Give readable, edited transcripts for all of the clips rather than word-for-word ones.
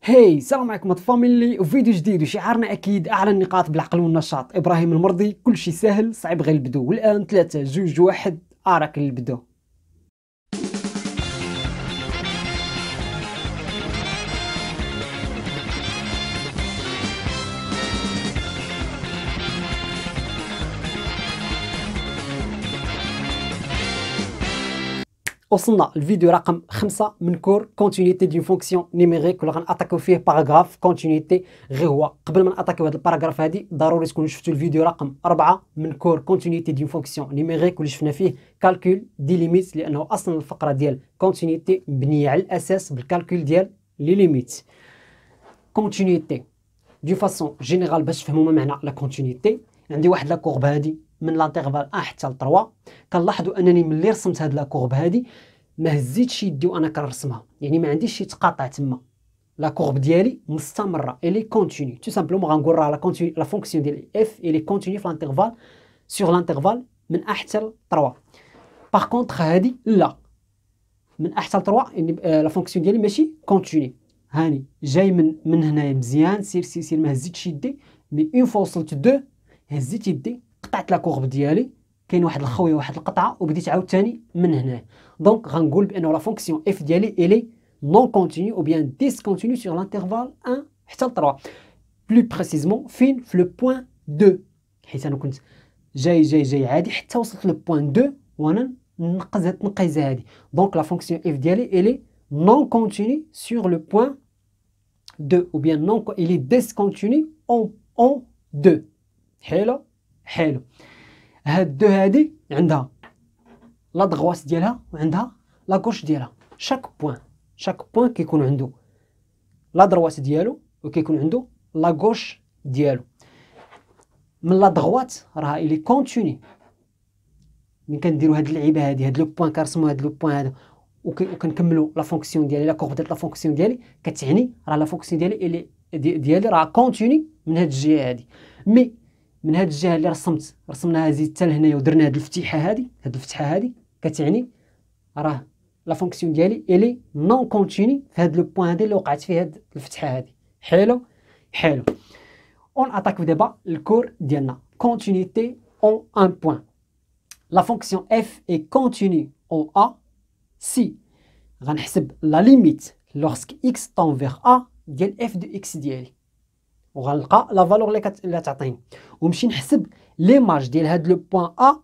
هاي السلام عليكم فاميلي وفيديو جديد وشعارنا اكيد اعلى النقاط بالعقل والنشاط. ابراهيم المرضي، كل شيء سهل صعيب غير البدو. والان 3 2 1 اراك البدو. وصلنا الفيديو رقم 5 من كور كونتينيتي دون فونكسيون نيميريك، ولا غناتاكيو فيه باراغراف كونتينيتي. غير هو قبل ما ناتاكيو هذا الباراغراف هذه ضروري تكونوا شفتوا الفيديو رقم 4 من كور كونتينيتي دون فونكسيون نيميريك، واللي شفنا فيه كالكول دي ليميت، لانه اصلا الفقره ديال كونتينيتي مبنيه على الاساس بالكالكول ديال لي ليميت. كونتينيتي دو فاسون جينيرال باش تفهموا ما معنى لا كونتينيتي. عندي واحد لا كورب هذه من لانترفال 1 حتى ل 3. كنلاحظوا انني ملي رسمت هاد لا كورب هذه ما هزيتش يدي وانا كنرسمها، يعني ما عنديش شي تقاطع تما. لا كورب ديالي مستمره، الي كونتينيو تو سامبلومون. غنقول راه لا كونتينيو لا فونكسيون ديال اف الي كونتينيو في لانترفال سور لانترفال من 1 حتى ل 3. باغ كونطخ هذه لا، من 1 حتى ل 3 يعني لا فونكسيون ديالي ماشي كونتينيو. هاني جاي من هنايا مزيان، سير سير سير، ما هزيتش يدي. مي اون فوا وصلت 2 هزيت يدي، قطعت لا كورب ديالي، كاين واحد الخويه واحد القطعه، وبديت عاوتاني من هنا. دونك غنقول بانه لا فونكسيون اف ديالي الي نون كونتينيو او بيان ديسكونتينيو سور لانترفال 1 حتى ل 3. بلو بريسيزمون فين؟ في لو بوين 2، حيت انا كنت جاي عادي حتى وصلت لو بوين 2 وانا نقز هاد التنقيزه هادي. دونك لا فونكسيون اف ديالي الي نون كونتينيو سور لو بوين 2 ou bien non il est discontinu en 2. حلو حلو. هاد 2 هادي عندها لا دغواس ديالها وعندها لا غوش ديالها. شاك بوين كيكون عنده لا دروات ديالو وكيكون عنده لا غوش ديالو. من لا دغوات راه الي كونتيني. ملي كنديروا هاد اللعيبه هادي، هاد لو بوين كنرسموا هاد لو بوين هذا وكنكملوا لا فونكسيون ديالي، لا كورب ديال لا فونكسيون ديالي، كتعني راه لا فونكسيون ديالي راه كونتيني من هاد الجهه هادي. مي من هاد الجهه اللي رسمناها زيد حتى لهنايا ودرنا هاد الفتحه هادي، كتعني راه لا فونكسيون ديالي الي نون كونتيني في هاد لو بوين هادي اللي وقعت فيه هاد الفتحه هادي. حلو حلو. اون اتاكو دابا الكور ديالنا كونتينيتي اون ان بوين. لا فونكسيون اف اي كونتيني اون ا سي غنحسب لا ليميت لوغسك اكس طون فيغ ا ديال اف دو اكس ديالي، وغنلقى لا فالور اللي تعطيني، ونمشي نحسب ليماج ديال هاد لو بوين ا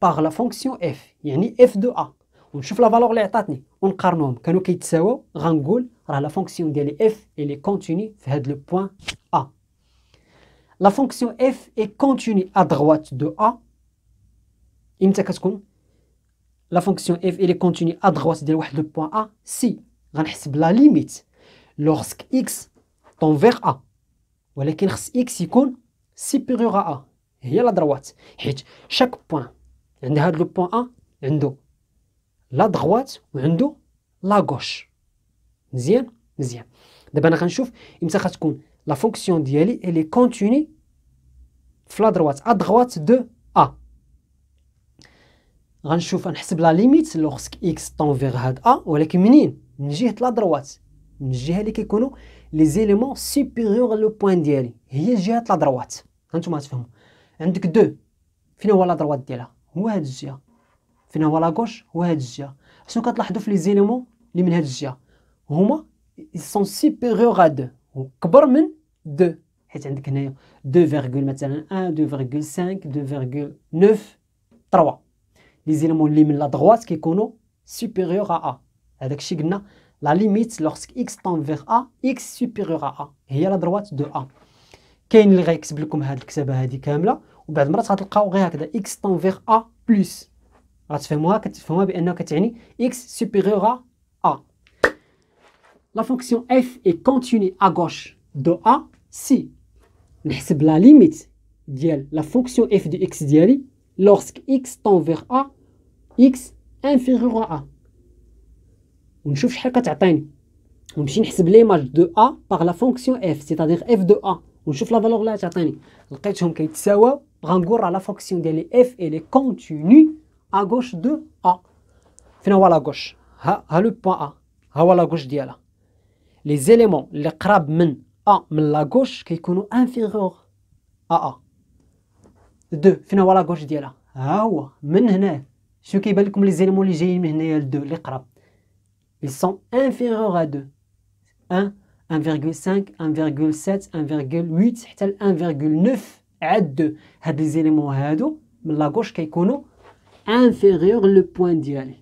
باغ لا فونكسيون اف، يعني اف دو ا، ونشوف لا فالور اللي عطاتني ونقارنوهم. كانوا كيتساواو، غنقول راه لا فونكسيون ديالي اف الي كونتيني في هاد لو بوين ا. لا فونكسيون اف اي كونتيني ا دغوات دو ا. امتى كتكون لا فونكسيون اف الي كونتيني ا دغوات ديال واحد لو بوين ا؟ سي غنحسب لا ليميت لوغسك اكس طون فيغ ا، ولكن خص اكس يكون سيبيريور ا، هي لا دروات، حيت شاك بوين عند هاد لو بوين ا عنده لا دغوات وعنده لا غوش. مزيان. دابا انا غنشوف امتى غتكون لا فونكسيون ديالي الي كونتيني في لا دروات ا دغوات دو ا. غنشوف نحسب لا ليميت لوغسك اكس طون فيغ هاد ا، ولكن منين؟ من جهه لا دروات، من الجهه اللي كيكونوا لي زيليمون سوبيريور لو بوين ديالي، هي جهه لا دروات. هانتوما تفهموا. عندك 2 فين هو لا دروات ديالها؟ هو هاد الجهه. فين هو لا غوش؟ هو هاد الجهه. شنو كتلاحظوا في لي زيليمون اللي من هاد الجهه؟ هما سون سوبيريور ا 2، كبر من 2، حيت عندك هنايا 2 مثلا 1 2.5 2.9 3. لي زيليمون اللي من لا دغوات كيكونوا سوبيريور ا ا. هذاك الشيء قلنا لا ليميت لوغسك اكس طون فيغ ا اكس سوبيريور ا ا، هي لا دروات دو ا. كاين اللي غيكتب لكم هاد الكتابه هادي كامله، وبعد المرات غتلقاو غير هكذا اكس طون فيغ ا بلس، كتفهموها بانها كتعني اكس سوبيريور ا ا. لا فونكسيون اف اي كونتيني ا غوش دو ا سي نحسب لا ليميت ديال لا فونكسيون اف دو اكس ديالي لوغسك اكس طون فيغ ا اكس انفيريور ا، ونشوف شحال كتعطيني، ونمشي نحسب ليماج دو ا باغ لا فونكسيون اف سيتادير اف دو ا، ونشوف لا فالور اللي تعطيني. لقيتهم كيتساواو، غنقول راه لا فونكسيون ديالي اف الي كونتيني ا غوش دو ا. فين هو لا غوش؟ ها لو بوين ا، ها هو لا غوش ديالها. les éléments اللي قراب من A من la gauche كيكونوا inférieur à A. 2 فين هو la gauche ديالها؟ ها هو من هنا. شنو كيبان لكم لي زيليمون اللي جايين من هنايا ل 2 اللي قراب؟ ils sont inférieurs à 2. 1 1,5 1,7 1,8 حتى ل 1,9 عاد 2. هاد لي زيليمون هادو من لا gauche كيكونوا inférieur لو بوين ديالي.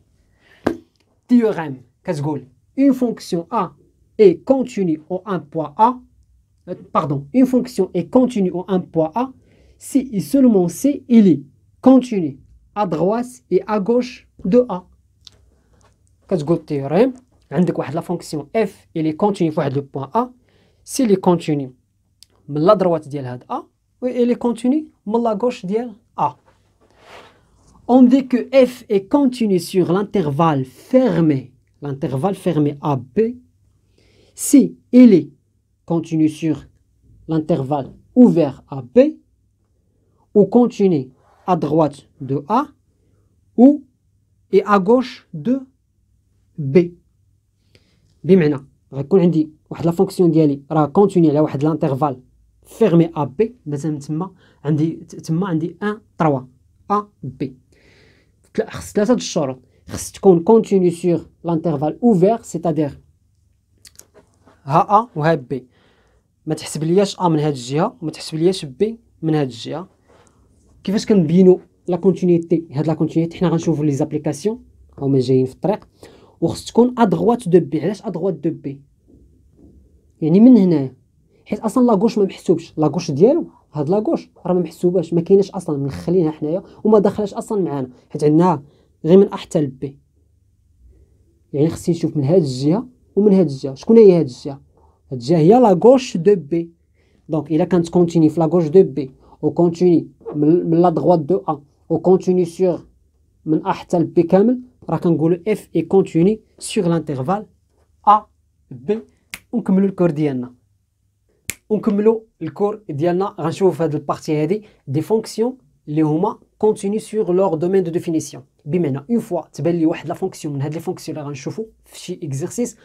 théorème كتقول une fonction a est continue au un point A. Pardon, une fonction est continue au un point A si et seulement si il est continu à droite et à gauche de A. كتقول théorème عندك واحد لا فونكسيون f il est continu في واحد لو بوين A si il est continu من لا droite ديال هاد A و il est continu من لا gauche ديال A. On dit que f est continu sur l'intervalle fermé AB si il est continu sur l'intervalle ouvert AB ou continu à droite de A ou et à gauche de B. بمعنى غيكون عندي واحد لا فونكسيون ديالي راه كونتيني على واحد لانترفال فيرمي ا بي، مثلا تما عندي 1 3 ا بي. خص ثلاثه د الشروط، خص تكون كونتيني سور لانترفال اوفير سيتادير ها ا وها بي، ما تحسب لياش ا من هاد الجهه وما تحسب لياش بي من هاد الجهه. كيفاش كنبينوا لا كونتينيتي؟ هاد لا كونتينيتي حنا غنشوفوا لي زابليكاسيون هما جايين في الطريق، وخص تكون ادغوات دو بي. علاش ادغوات دو بي؟ يعني من هنايا، حيت اصلا لاكوش ما محسوبش، لاكوش ديالو هاد لاكوش راه ما محسوباش، ما كايناش اصلا، مخلينها حنايا وما داخلاش اصلا معانا، حيت عندنا غير من ا حتى ل بي. يعني خصني نشوف من هاد الجهه ومن هاد الجهه. شكون هي هاد الجهه؟ هاد الجهه هي لاكوش دو بي. دونك الا كانت كونتيني في لاكوش دو بي و كونتيني من لا دغوات دو ا و كونتيني سور من ا حتى ل بي كامل، راه كنقولوا اف اي كونتيني سور لانترفال ا بي. ونكملوا الكور ديالنا. غنشوفوا في هذه البارتي هذه دي فونكسيون اللي هما كونتيني سور لور دومين دو ديفينيسيون. بمعنى اون فوا تبان لي واحد لا فونكسيون من هاد لي فونكسيون اللي غنشوفوا في شي اكزرسيس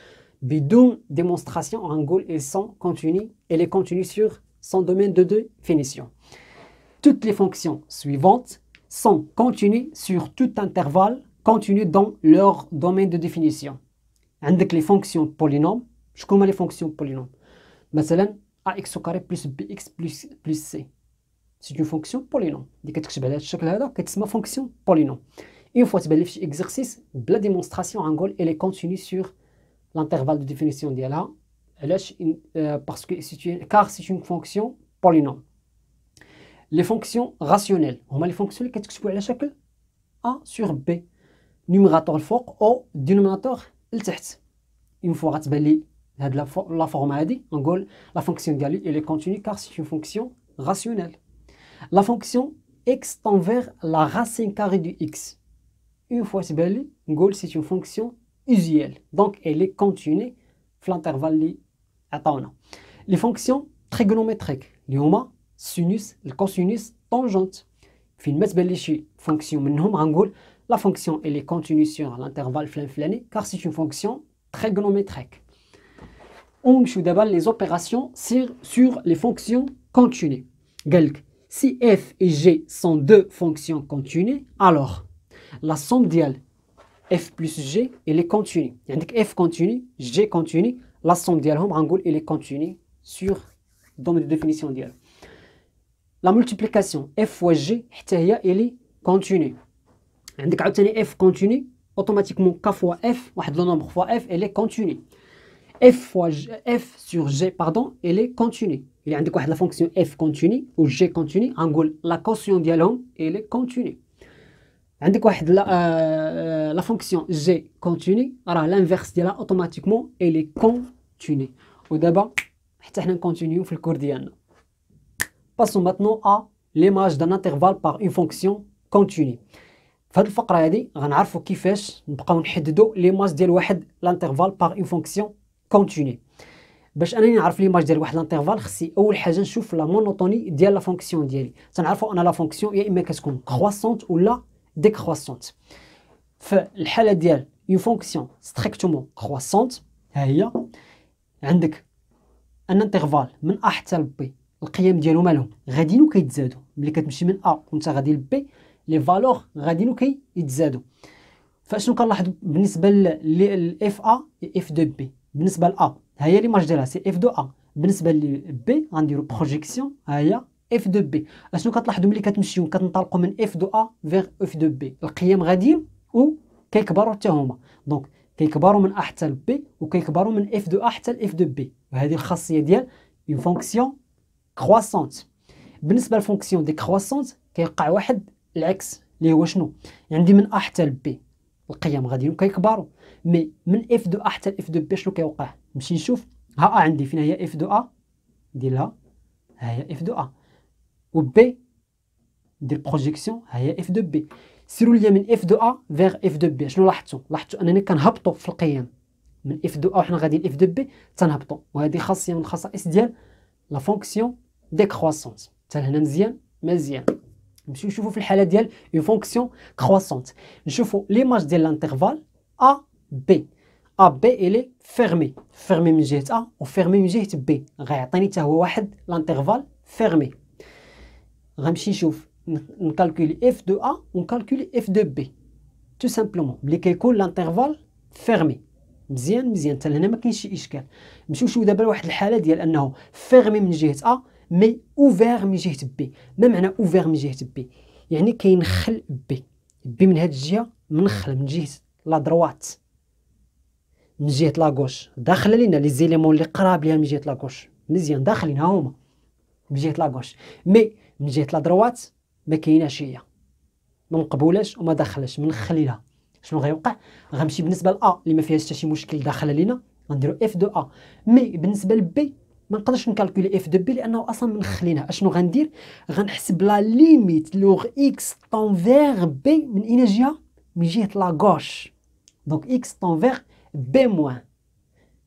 بدون ديمونستراسيون، غنقول ils sont continus et les continus sur son domaine de définition. Toutes les fonctions suivantes sont continues sur tout intervalle continu dans leur domaine de définition. عندك les fonctions polynômes. شكون هما les fonctions polynômes؟ مثلا ax au carré plus bx plus c. C'est une fonction polynôme. اللي كتكتب على هذا الشكل هذا كتسمى fonction polynôme. Une fois تبان لي في شي exercice بلا ديمونستراسيون غنقول elle est continue sur l'intervalle de définition ديالها. علاش؟ parce que c'est une fonction polynôme. Les fonctions rationnelles هما les fonctions اللي كتكتبوا على شكل a sur b، نيميراتور الفوق او دينوميناتور لتحت. اون فوا غتبان لي هاد لا فورم هادي نقول لا فونكسيون ديالي elle est continue car c'est une fonction rationnelle. La fonction x tend vers la racine carrée du x. Une fois تبان لي نقول c'est une fonction usuelle, donc elle est continue في l'intervalle اللي عطاونا. Les fonctions trigonométriques اللي هما sinus الكوسينوس طونجونت. فين ما تبان لي شي فونكسيون منهم غنقول la fonction elle est continue sur l'intervalle فلان car c'est une fonction trigonométrique. On joue d'abord les opérations sur les fonctions continues. Si f et g sont deux fonctions continues, alors la somme dial f plus g elle est continue. Donc f continue, g continue, la somme dialهم غنقول elle est continue sur domaine de définition dial. La multiplication f fois g حتى هي elle est continue. عندك عاوتاني f continue automatiquement k fois f واحد لو nombre fois f elle est continue. f sur g pardon elle est continue. Il y a عندك واحد la fonction f continue ou g continue غنقول la quotient ديالهم elle est continue. عندك واحد la fonction g continue راه l'inverse ديالها automatiquement elle est continue. ودابا حتى حنا نكونتينيو في الكور ديالنا. Passons maintenant à l'image d'un intervalle par une fonction continue. في هذه الفقره هذه غنعرفوا كيفاش نبقاو نحددوا ليماج ديال واحد لانترفال باغ اون فونكسيون كونتيني. باش انني نعرف ليماج ديال واحد لانترفال خصني اول حاجه نشوف لا مونوتوني ديال لا فونكسيون ديالي. تنعرفوا ان لا فونكسيون يا اما كتكون كرواسونت ولا ديكرواسونت. في الحاله ديال اون فونكسيون ستريكتومون كرواسونت ها هي عندك ان انترفال من ا حتى ل بي القيم ديالو مالهم غاديين وكيتزادوا. ملي كتمشي من ا وانت غادي ل بي لي فالور غاديين وكيتزادوا. فاشنو كنلاحظ بالنسبه ل اف ا اف دو بي؟ بالنسبه ل ا ها هي ليماج ديالها سي اف دو ا، بالنسبه ل بي غنديروا بروجيكسيون ها هي اف دو بي. اشنو كتلاحظوا ملي كتمشيو كتنطلقوا من اف دو ا فيغ اف دو بي؟ القيم غاديين و كيكبروا حتى هما. دونك كيكبروا من ا حتى ل بي وكيكبروا من اف دو ا حتى ل اف دو بي، وهذه الخاصيه ديال اون فونكسيون كرواسونت. بالنسبه للفونكسيون دي كرواسونت كيوقع واحد العكس اللي هو شنو؟ عندي من ا حتى ل بي القيم غاديين كيكبروا، مي من اف دو ا حتى اف دو بي شنو كيوقع؟ نمشي نشوف ها ا عندي فين هي اف دو ا، ندير لها ها هي اف دو ا، و بي ندير بروجيكسيون ها هي اف دو بي. سيروا ليا من اف دو ا فيغ اف دو بي، شنو لاحظتوا انني كنهبطوا في القيم من اف دو ا وحنا غاديين اف دو بي تنهبطوا، وهذه خاصيه من الخصائص ديال لا فونكسيون ديكرواسونت. حتى هنا مزيان. نمشيو نشوفوا في الحاله ديال اون فونكسيون كرواسونت، نشوفوا ليماج ديال لانترفال ا بي. ا بي الي فيرمي من جهه ا وفيرمي من جهه بي، غيعطيني حتى هو واحد لانترفال فيرمي. غنمشي نشوف نكالكولي اف دو ا ونكالكولي اف دو بي تو سامبلومون ملي كيكون لانترفال فيرمي. مزيان حتى لهنا ما كاينش شي اشكال. نمشيو نشوفوا دابا واحد الحاله ديال انه فيرمي من جهه ا مي اوفير من جهه بي. ما معنى اوفير من جهه بي؟ يعني كينخل بي من هاد الجهه منخل من جهه لا دروات، من جهه لا غوش داخله لينا لي زيليمون اللي قراب ليها من جهه لا غوش مزيان داخلين ها هما من جهه لا غوش، مي من جهه لا دروات ما كايناش هي، ما مقبولاش وما داخلاش منخلي لها. شنو غيوقع؟ غنمشي بالنسبه لا اللي ما فيهاش حتى شي مشكل داخله لينا غنديرو اف دو ا، مي بالنسبه لبي ما نقدرش نكالكولي اف دو بي لانه اصلا منخلينها. اشنو غندير؟ غنحسب لا ليميت لوغ اكس طون فيغ بي من اين جهه؟ من جهه لا غوش. دونك اكس طون فيغ بي موان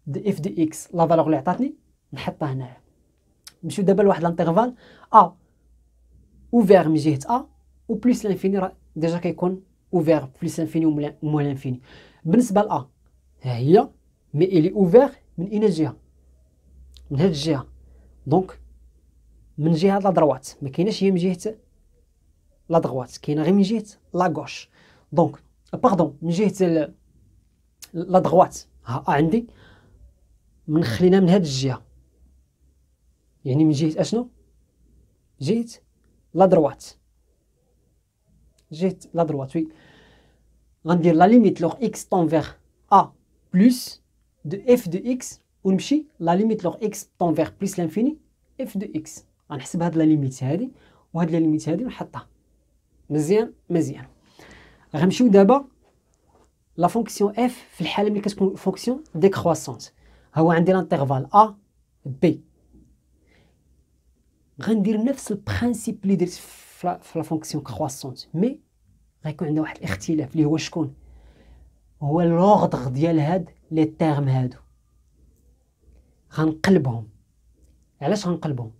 دو اف دو اكس، لا فالور اللي عطاتني نحطها هنايا. نمشيو دابا لواحد لانترفال ا اوفير من جهه ا و بليس لانفيني، راه ديجا كيكون اوفير بليس لانفيني و موان لانفيني. بالنسبه ل ا ها هي مي الي اوفير من اين جهه؟ من هاد الجهه، دونك من جهه لا دروات، ما كايناش هي من جهه لا دروات، كاينه غير من جهه لا غوش. دونك باردون من جهه لا دروات ها عندي منخلينا من هاد الجهه، يعني من جهه اشنو؟ جهه لا دروات، جهه لا دروات وي. غندير لا ليميت لوغ اكس طون فيغ ا بلس دو اف دو اكس، ونمشي لا ليميت لوغ اكس طون فيغ بلس لانفيني اف دو اكس. غنحسب هاد لا ليميت هادي وهاد لا ليميت هادي ونحطها. مزيان. غنمشيو دابا لا فونكسيون اف في الحاله ملي كتكون فونكسيون ديكرواسونت. ها هو عندي لانترفال ا بي، غندير نفس البرانسيب اللي درت في لا فونكسيون كرواسونت، مي غيكون عندنا واحد الاختلاف اللي هو شكون؟ هو لوغدغ ديال هاد لي تيرم هادو غنقلبهم. علاش غنقلبهم؟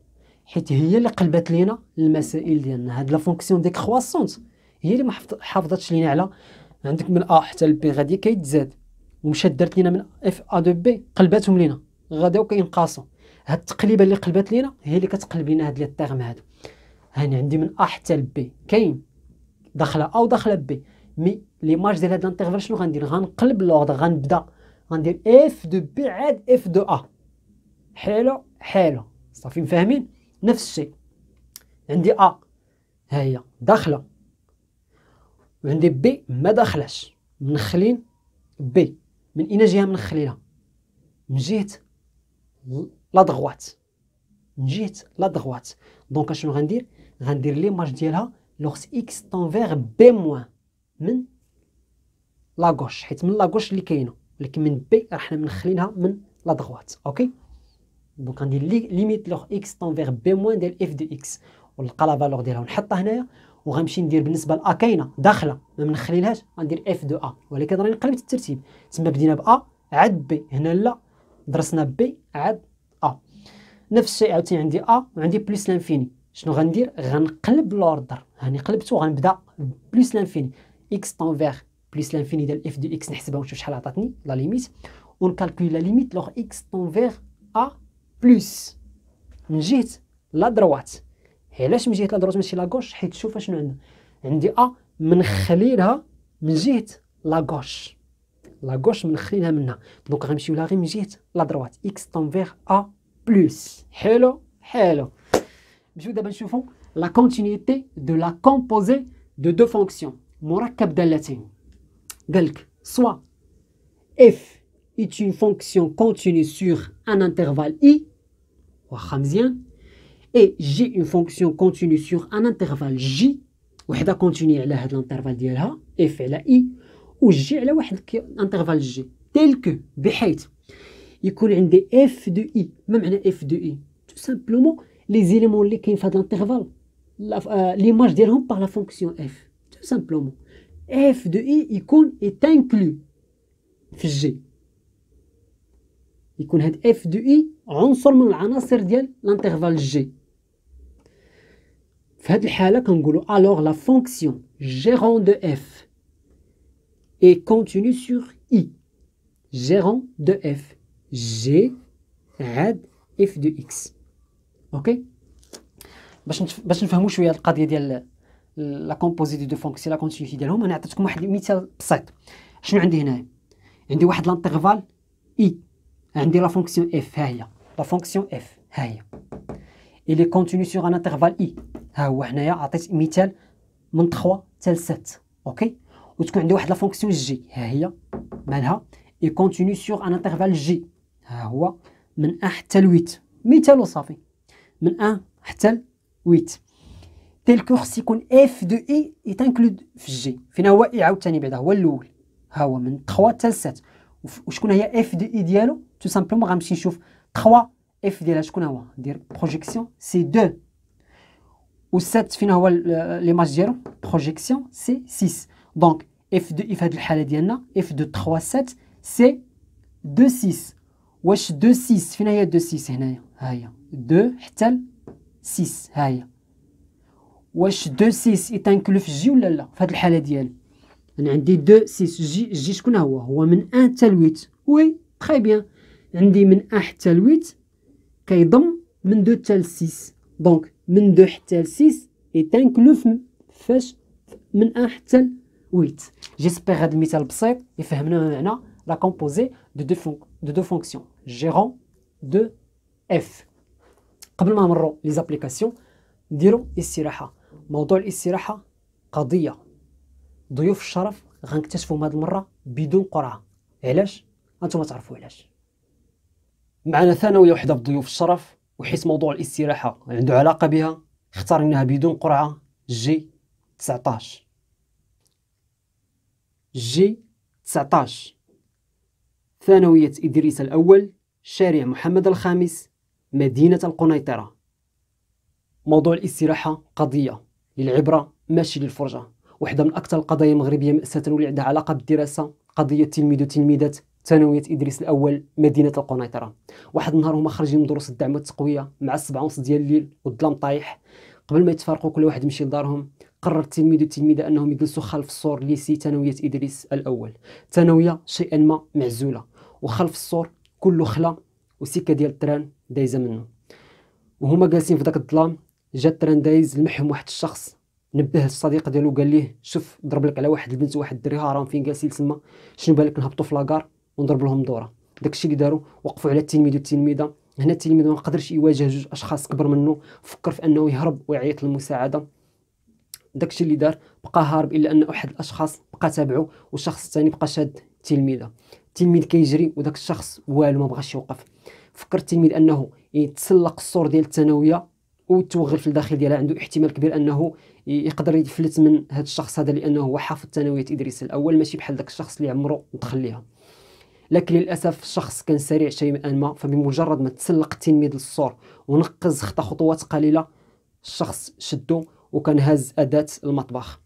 حيت هي اللي قلبت لينا المسائل ديالنا. هاد لا فونكسيون ديكرواسونت هي اللي ما حافظتش لينا على عندك من ا حتى ل بي غادي كيتزاد، ومشات درت لينا من اف ا دو بي قلباتهم لينا غاداو كينقاصوا. هاد التقليبه اللي قلبات لينا هي اللي كتقلب لينا هاد لي تيرم هادو. هاني عندي من ا حتى ل بي كاين داخله ا وداخله بي، مي ليماج ديال هاد الانترفال شنو غندير؟ غنقلب لوردر، غنبدا غندير اف دو بي عاد اف دو ا. حالو صافي مفاهمين؟ نفس الشيء عندي ا ها هي داخله وعندي بي ما داخلاش، منخلين بي من اين جهه؟ منخلينها من جهه لا دغوات، من جهه لا دغوات. دونك اشنو غندير؟ غندير ليماج ديالها لوغس اكس طون فيغ بي موان من لا غوش، حيت من لا غوش اللي كاينه، ولكن من بي راه حنا منخلينها من لا دغوات. اوكي، دونك غندير ليميت لوغ اكس طون فيغ بي موان ديال اف دو اكس، ونلقى لا فالور ديالها ونحطها هنايا. وغنمشي ندير بالنسبه لا كاينه داخله ما منخلينهاش غندير اف دو ا، ولكن راني قلبت الترتيب. تما بدينا با عاد بي، هنا لا درسنا بي عاد ا. نفس الشيء عاوتاني عندي ا وعندي بلس لانفيني. شنو غندير؟ غنقلب لوردر، هاني قلبته غنبدا بلس لانفيني اكس طون فيغ بلس لانفيني ديال اف دو اكس، نحسبها ونشوف شحال عطاتني لا ليميت، اون كالكول لا ليميت لوغ اكس طون فيغ ا بلس من جهه لا دروات. علاش من جهه لا دروات ماشي لا غوش؟ حيت شوف شنو عندنا، عندي ا منخليلها من جهه لا غوش، لا غوش منخلينها منها، دونك غنمشيو لها غير من جهه لا دروات اكس طون فيغ ا بلس. حلو حلو. نمشيو دابا نشوفو لا كونتينيتي دو لا كومبوزي دو دو فونكسيون، مركب دالتين. قالك soit f est une fonction continue sur un intervalle i واخا مزيان، et g une fonction continue sur un intervalle j، وحده كونتيني على هاد الانترفال ديالها f على i و g على واحد انترفال j، tel que بحيث يكون عندي f de i. ما معنى f de i؟ tout simplement les éléments اللي كاين في هاد الانترفال l'image ديالهم par la fonction f tout simplement. f de i يكون est inclus في الجي، يكون هاد f de i عنصر من العناصر ديال الانترفال جي. في هاد الحالة كنقولوا alors la fonction gérant de f est continue sur i. gérant de f g عاد f de x. اوكي، باش نفهموا شويه القضيه ديال لا كومبوزي دو فونكسيون لا كونتينيتي ديالهم. انا عطيتكم واحد المثال بسيط. شنو عندي هنايا؟ عندي واحد لانترفال اي، عندي لا فونكسيون اف، ها هي لا فونكسيون اف، ها هي اللي كونتيني سور ان انترفال اي. ها هو هنايا عطيت مثال من 3 حتى 7. اوكي، وتكون عندي واحد لا فونكسيون جي، ها هي مالها اي كونتيني سور ان انترفال جي، ها هو من 1 حتى 8. مثال وصافي، من 1 حتى 8. تيل كو خص يكون اف دو اي يتانكلود في الجي. فين هو اي عاوتاني بعدا هو الاول، ها هو من 3 حتى 7. وشكون هي اف دو اي ديالو؟ تو سامبلومون غنمشي نشوف 3 اف ديالها شكون هو، ندير بروجيكسيون سي 2، و 7 فين هو ليماج ديالو؟ بروجيكسيون سي 6. دونك اف دو اي في هذه الحاله ديالنا اف دو 3 7 سي 2 6. واش 2 6 فين هي 2 6 هنايا؟ ها هي 2 حتى 6، ها هي. واش 2 6 يتانكلو في الجي ولا لا؟ في هذه الحاله ديالي انا عندي 2 6 جي شكون هو؟ هو من 1 حتى 8. وي تري بيان، عندي من 1 حتى 8 كيضم من 2 حتى 6. دونك من 2 حتى 6 يتانكلو فاش من 1 حتى 8. جيسبيغ هذا المثال بسيط يفهمنا معنى لا كومبوزي دو دو فونكسيون جيرون دو اف. قبل ما نمروا لي زابليكاسيون نديروا استراحه. موضوع الاستراحه قضيه ضيوف الشرف غنكتشفهم هذه المره بدون قرعه. علاش؟ انتم تعرفوا علاش. معنا ثانويه وحده في ضيوف الشرف، وحيت موضوع الاستراحه عنده علاقه بها اختارناها بدون قرعه. جي 19 جي 19 ثانويه ادريس الاول، شارع محمد الخامس، مدينه القنيطره. موضوع الاستراحه قضيه للعبره ماشي للفرجه، واحدة من أكثر القضايا المغربية مأساة واللي عندها علاقة بالدراسة، قضية تلميذ وتلميذات ثانوية إدريس الأول مدينة القنيطرة. واحد النهار هما خارجين من دروس الدعم والتقوية مع 7:30 ديال الليل والظلام طايح. قبل ما يتفارقوا كل واحد يمشي لدارهم، قرر التلميذ والتلميذة أنهم يجلسوا خلف السور ليسي ثانوية إدريس الأول. ثانوية شيئا ما معزولة، وخلف السور كله خلا وسكة ديال التران دايزة منه. وهما جالسين في داك الظلام جا التران دايز، لمحهم واحد الشخص، نبه الصديق ديالو قال ليه شوف ضرب لك على واحد البنت وواحد الدري راهم فين جالسين تما، شنو بالك نهبطوا في لاكار ونضرب لهم دوره. داكشي اللي داروا، وقفوا على التلميذ والتلميذه. هنا التلميذ ما قدرش يواجه جوج اشخاص كبر منه، فكر في انه يهرب ويعيط للمساعده. داكشي اللي دار، بقى هارب الا ان احد الاشخاص بقى تابعه، والشخص الثاني بقى شاد التلميذه. التلميذ كيجري وداك الشخص والو ما بغاش يوقف. فكر التلميذ انه يتسلق السور ديال الثانويه وتوغل في الداخل ديالها، عنده احتمال كبير انه يقدر يفلت من هذا الشخص هذا، لانه هو حافظ ثانويه ادريس الاول، ماشي بحال داك الشخص اللي عمره دخل ليها. لكن للاسف الشخص كان سريع شيئا ما، فبمجرد ما تسلق التلميذ للسور ونقز خطى خطوات قليله، الشخص شدو وكان هاز اداه المطبخ.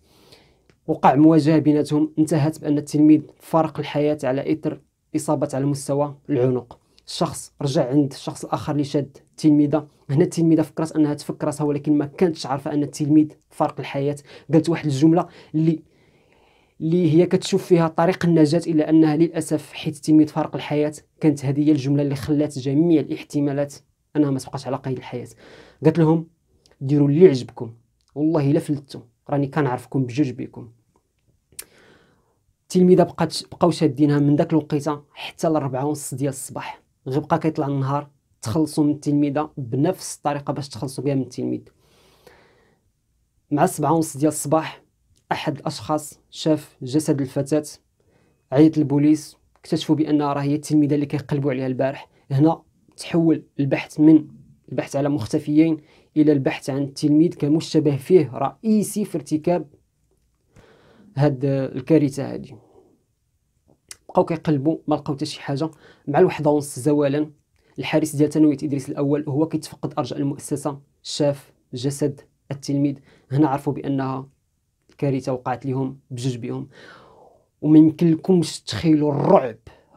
وقع مواجهه بيناتهم انتهت بان التلميذ فارق الحياه على اثر اصابه على مستوى العنق. الشخص رجع عند الشخص الاخر اللي شاد التلميذه. هنا التلميذه فكرت انها تفك راسها، ولكن ما كانتش عارفه ان التلميذ فارق الحياه. قالت واحد الجمله اللي اللي هي كتشوف فيها طريق النجاة، إلا أنها للأسف حيت التلميذ فارق الحياة كانت هذه هي الجملة اللي خلات جميع الاحتمالات أنها ما تبقاش على قيد الحياة. قالت لهم ديروا اللي عجبكم، والله إلا فلتوا راني كنعرفكم بجوج بكم. التلميذة بقاو شادينها من داك الوقيته حتى ل4:30 ديال الصباح. غير بقى كيطلع النهار تخلصوا من التلميذة بنفس الطريقة باش تخلصوا بها من التلميذ. مع 7:30 ديال الصباح أحد الأشخاص شاف جسد الفتاة، عيط للبوليس، اكتشفوا بأنها راه هي التلميذة اللي كيقلبوا عليها البارح. هنا تحول البحث من البحث على مختفيين إلى البحث عن التلميذ كمشتبه فيه رئيسي في ارتكاب هاد الكارثة هادي. بقاو كيقلبوا ما لقاو حتى شي حاجة. مع 1:30 زوالا الحارس ديال ثانوية إدريس الأول وهو كيتفقد أرجاء المؤسسة شاف جسد التلميذ. هنا عرفوا بأنها الكارثة وقعت لهم بجوج بهم. وما يمكن لكمش تخيلوا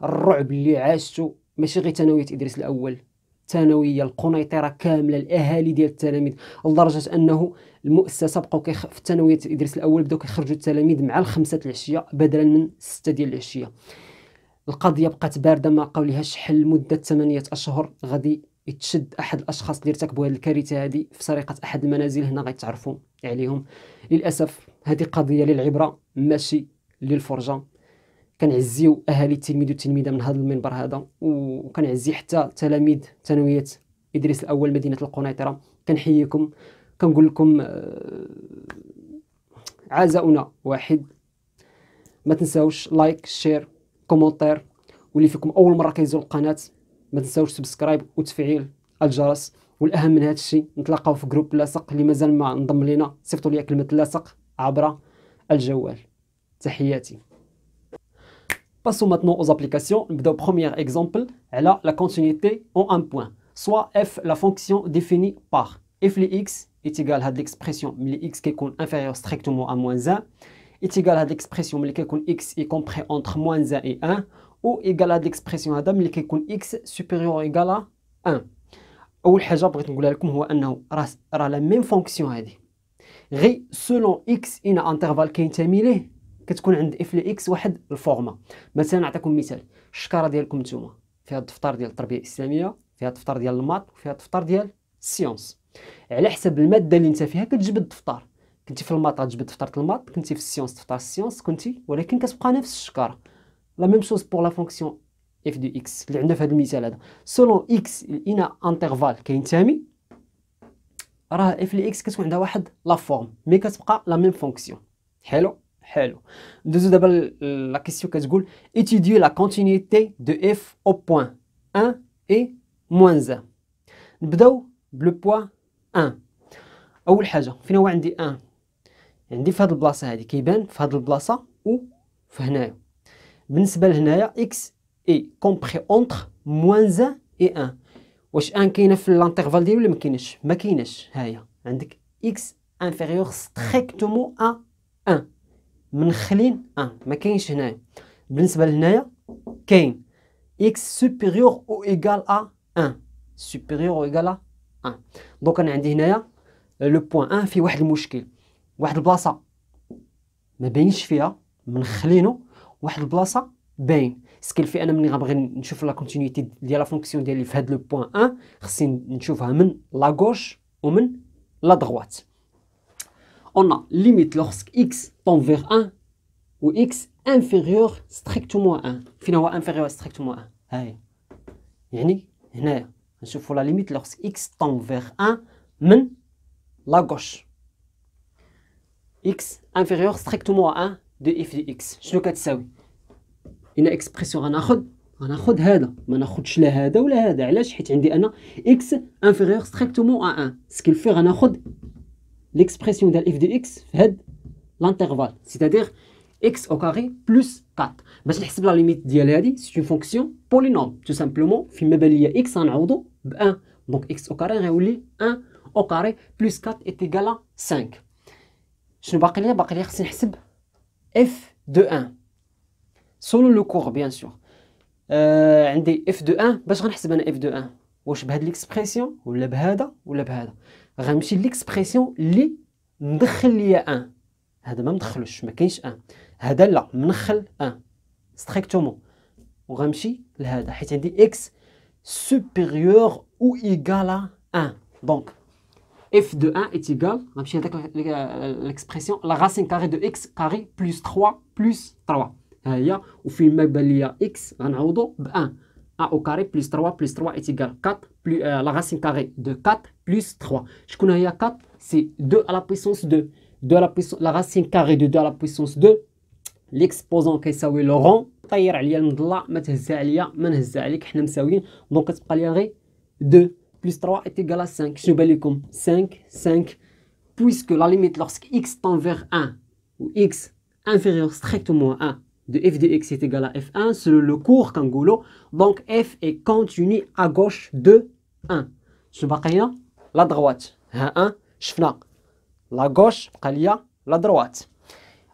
الرعب اللي عاشتوا، ماشي غير ثانوية إدريس الأول، الثانوية القنيطرة كاملة، الأهالي ديال التلاميذ، لدرجة أنه المؤسسة بقاو في الثانوية إدريس الأول بداو كيخرجوا التلاميذ مع 5 العشية بدلا من 6 ديال العشية. القضية بقات باردة ما لقاو ليهاش حل لمدة 8 أشهر. غادي يتشد أحد الأشخاص اللي ارتكبوا هذه الكارثة هذه في سرقة أحد المنازل. هنا غيتعرفوا عليهم. للأسف هذه قضية للعبرة ماشي للفرجة. كنعزيو أهالي التلميذ والتلميذة من هذا المنبر هذا، وكنعزي حتى تلاميذ ثانوية إدريس الأول مدينة القنيطرة. كنحييكم، كنقول لكم عزاؤنا واحد. ما تنساوش لايك شير كومنتير، واللي فيكم اول مره كيزور القناه ما تنساوش سبسكرايب وتفعيل الجرس. والاهم من هذا الشيء نتلاقاو في جروب لاصق. اللي مازال ما انضم لينا صيفطوا لي كلمه لاصق عبر الجوال. تحياتي. Passons maintenant aux applications. نبداو premier exemple على la continuité en un point. Soit f la fonction définie par f li x est égal à l'expression ملي x كيكون inférieur strictement à -1 est égal à l'expression ملي كيكون x est compris entre -1 et 1 ou égal à l'expression هذا ملي كيكون x supérieur ou égal à 1. اول حاجه بغيت نقولها لكم هو انه راه لا ميم فونكسيون هذه غير سولون x ان انترفال كينتمي ليه كتكون عند اف لي اكس واحد الفورما. مثلا نعطيكم مثال، الشكاره ديالكم نتوما فيها الدفتر ديال التربيه الاسلاميه، فيها الدفتر ديال المات، وفيها الدفتر ديال السيونس. على حسب الماده اللي انت فيها كتجبد الدفتر. كنتي في المات غتجبد دفتر المات، كنتي في السيونس دفتر السيونس، كنتي ولكن كتبقى نفس الشكاره. لا ميم شوز بور لا فونكسيون اف دو اكس اللي عندنا في هذا المثال هذا. سولون اكس ان انترفال كينتمي راه اف لي اكس كتكون عندها واحد لا فورم مي كتبقى لا ميم فونكسيون. حلو. ندوزو دابا لا كيسيون كتقول étudier la continuité de f au point 1 et -1. نبداو بلو بوين 1. اول حاجه فين هو عندي 1 عندي في هذه البلاصه هذه كيبان في هذه البلاصه وفي هنايا. بالنسبه لهنايا x est compris entre -1 et 1. واش 1 كاينه في الانترفال ديالو ولا ما كايناش؟ ما كايناش. ها هي عندك x inférieur strictement à 1 منخلين ما كاينش هنايا. بالنسبه لهنايا كاين x supérieur ou égal à 1 supérieur ou égal à 1. دونك انا عندي هنايا لو بوين 1 في واحد المشكل، واحد البلاصه ما باينش فيها منخلينو، واحد البلاصه باين. سكيل في انا ملي غنبغي نشوف لا كونتينيتي ديال لا فونكسيون ديالي في هاد لو بوين 1 خصني نشوفها من لا غوش ومن لا دغوات. On a limite lorsque x tend vers 1 ou x inférieur strictement à 1. فين هو inférieur strictement 1؟ هاي يعني هنايا نشوفوا لا ليميت lorsque x tend vers 1 من لا غوش. x inférieur strictement à 1 de f de x شنو كتساوي؟ هنا اكسبرسيون غناخذ هذا، ما ناخذش لا هذا ولا هذا. علاش؟ حيت عندي انا x inférieur strictement à 1 سكيل في غناخذ l'expression ديال f de x في هاد l'intérval c'est-à-dire x au carré plus 4. باش نحسب لا ليميت ديال هادي سي اون فونكسيون بولينوم تو سامبلومون. فيما بان ليا x غنعوضو ب 1 دونك x au carré غيولي 1 au carré plus 4 est égal à 5. شنو باقي ليا؟ باقي ليا خصني نحسب f de 1 selon le cours bien sûr. عندي f de 1 باش غنحسب انا f de 1 واش بهاد ليكسبرسيون ولا بهذا ولا بهذا. غنمشي ليكسبرسيون اللي مدخل ليا 1. هذا ما مدخلوش ما كاينش 1. هذا لا منخل 1 ستريكتومون وغنمشي لهذا حيت عندي x supérieur ou égal à 1 donc f de 1 est égal غنمشي لهذاك l'expression la racine carrée de x carré plus 3 plus 3 ها هي وفين ما بان ليا x غنعوضو ب 1 1 au carré plus 3 plus 3 est égal 4 plus la racine carrée de 4 plus 3 شكون هي 4 c'est 2 à la puissance 2 2 à la puissance la racine carrée de 2 à la puissance 2 l'exposant كيساوي لو رون طير عليا المضلع ما تهزها عليا ما نهزها عليك حنا مساويين دونك كتبقى ليا غير 2 plus 3 est égal à 5 شنو بان لكم 5 puisque la limite lorsque x tend vers 1 ou x inférieur strictement à 1 de f de x est égal à f1 selon le cours كنقولوا donc f est continu à gauche de 1 شنو باقي لنا la droite ها 1 شفنا la gauche بقى ليا la droite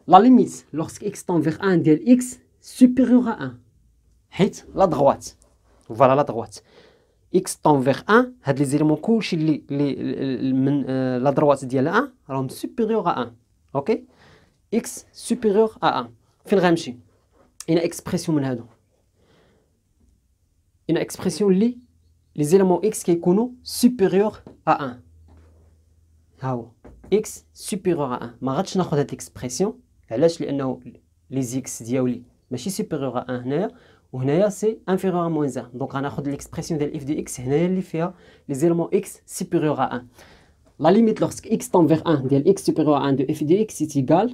la limite lorsque x tend vers 1 ديال x supérieur à 1 حيت la droite voilà la droite x tend vers 1 هاد لي زيليمون كلشي اللي من لا droite ديال 1 راهم supérieur à 1 اوكي x supérieur à 1 فين غنمشي une expression من هادو une expression اللي les éléments x كيكونوا supérieur à 1 ها هو x supérieur à 1 ما غاديش ناخذ هاد l'expression علاش لانه لي زيكس ديالي ماشي supérieur à 1 هنايا وهنايا سي inférieur à moins 1 دونك غناخذ l'expression ديال f de x هنايا اللي فيها les éléments x supérieur à 1 la limite lorsque x tend vers 1 ديال x supérieur à 1 de f de x est égal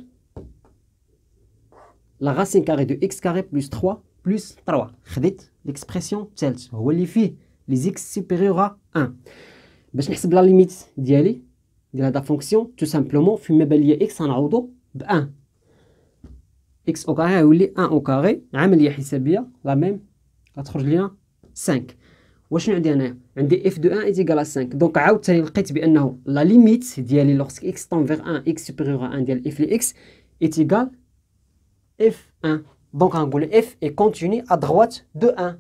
la racine carrée de x carré plus 3 plus 3 خديت l'expression الثالث هو اللي فيه les x supérieur à 1 باش نحسب لا ليميت ديالي ديال هذا فونكسيون tout simplement فيما بان ليا x غنعوضو ب 1 x au carré يولي 1 au carré عمليه حسابيه لا ميم غتخرج لينا 5 وشنو عندي هنايا عندي f de 1 est égal à 5 دونك عاوتاني لقيت بانه لا ليميت ديالي lorsque x tend vers 1 x supérieur à 1 ديال f de x est égal f1 donc غنقول f est continu à droite de 1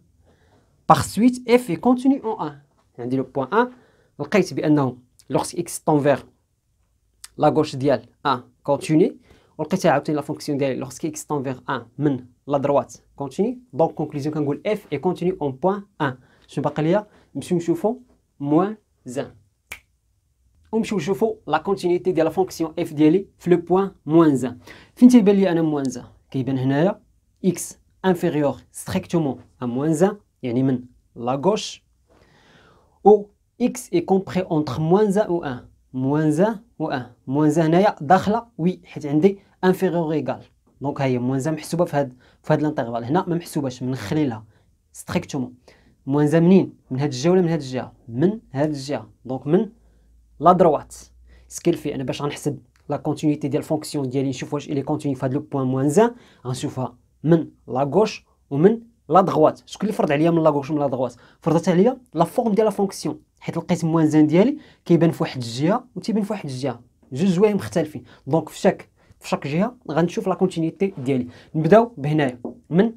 par suite f est continu en 1 عندي لو بوين 1 لقيت بانه lorsque x tend vers la gauche ديال 1 continu ولقيتها عاوتاني لا فونكسيون ديالي lorsque x tend vers 1 من لا droite continu donc conclusion كنقول f est continu en point 1 شنو باقي ليا نمشيو نشوفوا moins 1 ونمشيو نشوفوا لا كونتينيتي ديال لا فونكسيون f ديالي في لو بوين moins 1 فين تيبان لي انا moins 1 كيبان هنايا x inférieur strictement à moins 1 يعني من la gauche ou x est compris entre moins 1 ou 1 moins 1 و 1 moins 1 هنايا داخله وي حيت عندي inférieur égal دونك ها هي moins 1 محسوبه في هاد الانترفال هنا ما محسوباش منخلينها ستريكتومون moins 1 منين من هاد الجهه ولا من هاد الجهه من هاد الجهه دونك من لا دروات سكيل في انا باش غنحسب لا كونتينيتي ديال الفونكسيون ديالي نشوف واش الي كونتيني في هاد لو بوين moins 1 غنشوفها من لا غوش ومن لا دغوات شكون اللي فرض عليا من لا غوش ومن لا دغوات فرضت عليا لا فورم ديال لا فونكسيون حيت لقيت moins 1 ديالي كيبان في واحد الجهه وتيبان في واحد الجهه جوج جوايه مختلفين دونك في شاك جهه غنشوف لا كونتينيتي ديالي نبداو بهنايا من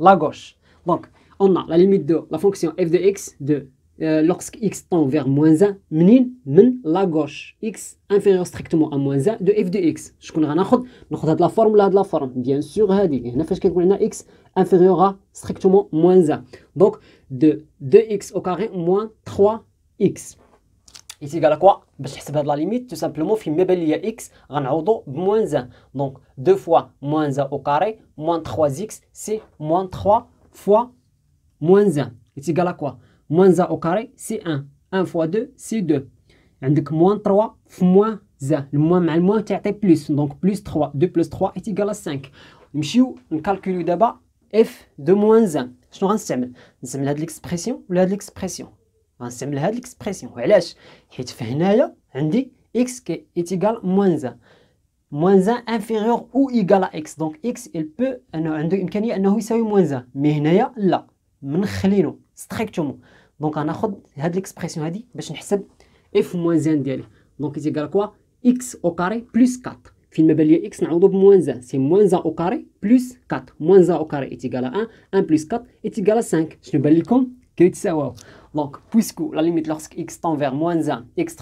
لا غوش دونك on a la limite de la fonction f de x de lorsque x tend vers moins 1 منين من la gauche x inférieur strictement à moins 1 de f de x شكون غناخذ هاد لا فورم ولا هاد لا فورم بيان سور هادي هنا فاش كيكون عندنا x inférieur à strictement moins 1 donc de 2x au carré moins 3x est égal à quoi باش نحسب هاد لا ليميت tout simplement فيما بان ليا x غنعوضو ب moins 1 donc 2 fois moins 1 au carré moins 3x c'est moins 3 fois moins 1 est égal à quoi moins 1 au carré c'est 1 1 fois 2 c'est 2 عندك moins 3 في moins 1 الموان مع الموان تعطي plus donc plus 3 2 plus 3 est égal à 5 نمشيو نكالكوليو دابا f de moins 1 شنو غنستعمل نستعمل هاد ليكسبرسيون ولا هاد ليكسبرسيون غنستعمل هاد ليكسبرسيون وعلاش حيت فهنايا عندي x est égal moins 1 moins 1 inférieur ou égal à x donc x il peut انه عنده امكانيه انه يساوي moins 1 مي هنايا لا منخلينو ستريكتومون دونك غناخذ هاد ليكسبرسيون هادي باش نحسب f moins 1 ديالي دونك يتيكال كوا x au carré plus 4 فين ما بان ليا x نعوضو ب moins 1 سي moins 1 au carré plus 4 moins 1 au carré est égal à 1 1 plus 4 est égal à 5 شنو بان لكم كيتساواو دونك puisque la limite lorsque x tend vers moins 1 x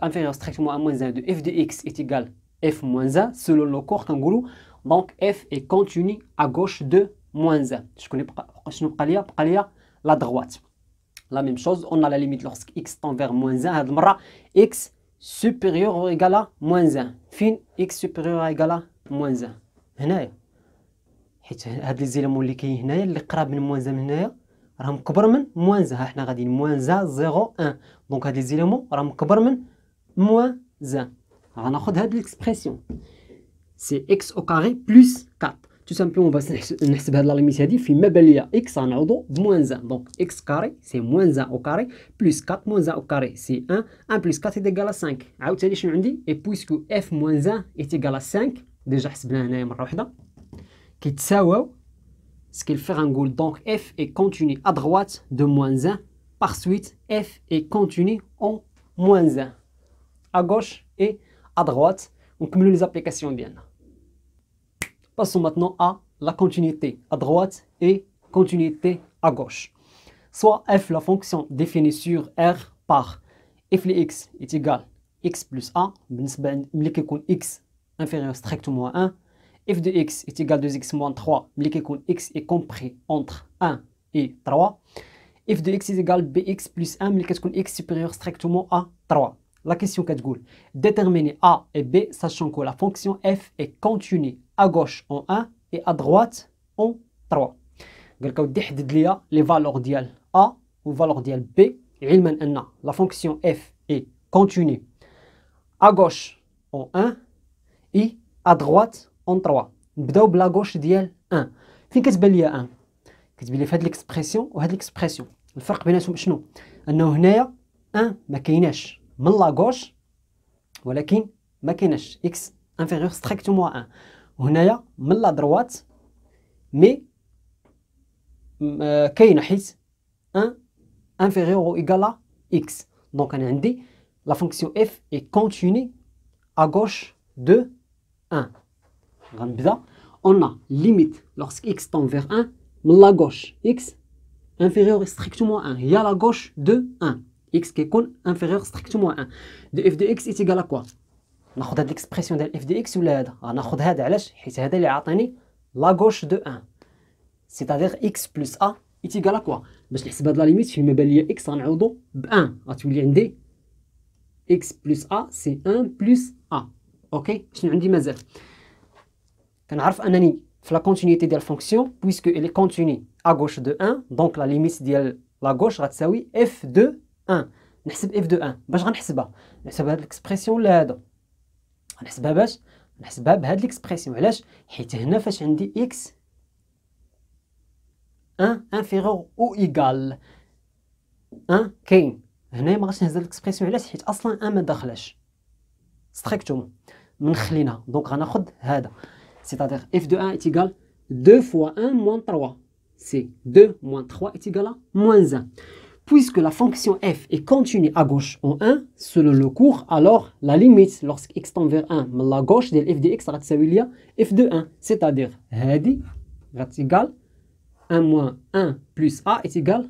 inférieur strictement à moins 1 de f de x est égal f moins 1 selon le cours كنقولوا Donc f est continu à gauche de moins 1. بقى ليا la droite. La même chose, on a la limite lorsque x tend vers moins 1. هاد المرة x supérieur ou égal à moins 1. فين x supérieur ou égal à moins 1 هنايا، حيت هاد لي زيليمون اللي كاين هنايا اللي قراب من moins 1 من هنايا راهم كبر من moins 1. ها حنا غاديين moins 1 0 1. دونك هاد لي زيليمون راهم كبر من moins 1. غناخد هاد ليكسبرسيون سي x au carré plus 4. tout simplement باش نحسب هاد لا ليميت هادي فين ما بان ليا x غنعوضو ب moins 1. دونك x carré سي moins 1 au carré plus 4 moins 1 au carré سي 1. 1 plus 4 est égal à 5. عاوتاني شنو عندي et puisque f moins 1 est égal à 5 ديجا حسبناها هنايا مره واحده كيتساواو سكيل غنقول دونك f est continu à droite de moins 1. par suite f est continu en moins 1 à gauche et à droite. ونكملوا les applications ديالنا. Passons maintenant à la continuité à droite et continuité à gauche. Soit f, la fonction définie sur R par f de x est égal à x plus a, ملي كيكون x inférieur strictement à 1. f de x est égal à 2x moins 3, ملي كيكون x est compris entre 1 et 3. f de x est égal à bx plus 1, ملي كتكون x supérieur strictement à 3. La question كتقول déterminer a et b sachant que la fonction f est continue à gauche en 1 et à droite en 3. قالك اودي حدد ليا لي فالور ديال a و فالور ديال b علما ان la fonction f est continue à gauche en 1 et à droite en 3. نبداو بلا غوش ديال 1. فين كتبان ليا 1 كتبان لي في هاد ليكسبرسيون وهاد ليكسبرسيون. الفرق بيناتهم شنو؟ انه هنايا 1 ما كايناش من لا غوش ولكن ما كايناش x inférieur strictement à 1. وهنايا من لا دروات مي كاينه حيت 1 inférieur ou égal à x. دونك انا عندي la fonction f est continue à gauche de 1. غنبدا on a limite lorsque x tend vers 1 من la gauche x inférieur strictement à 1 هي la gauche de 1. x كيكون inférieur strictement à 1 de f de x est égal à quoi؟ ناخذ هاد ليكسبرسيون ديال f de x ولا هذا؟ غناخذ هذا علاش؟ حيت هذا اللي عطاني la gauche de 1 c'est-à-dire x plus a est égal à quoi؟ باش نحسب هاد لا ليميت فين ما بان ليا x غنعوضو ب 1 غتولي عندي x plus a c'est 1 plus a. اوكي شنو عندي مازال؟ كنعرف انني في لا كونتينيتي ديال الفونكسيون puisque elle est continue à gauche de 1 donc la limite ديال la gauche غتساوي f de 1. نحسب f de 1 باش غنحسبها؟ نحسب هاد ليكسبرسيون ولا هذا؟ غنحسبها باش نحسبها بهاد ليكسبرسيون. علاش؟ حيت هنا فاش عندي x 1 inférieur ou égal 1 كاين هنايا ما غاديش نهز ليكسبرسيون. علاش؟ حيت اصلا 1 ما داخلاش ستريكتومون من خلينا. دونك غناخذ هذا c'est-à-dire f de 1 est égal 2 fois 1 moins 3 c'est 2 moins 3 est égal à moins 1. Puisque la fonction f est continue à gauche en 1 selon le cours, alors la limite lorsque x tend vers 1 من la gauche ديال f de x غتساوي ليا f de 1 c'est-à-dire هادي غتيكال 1 moins 1 plus a est égal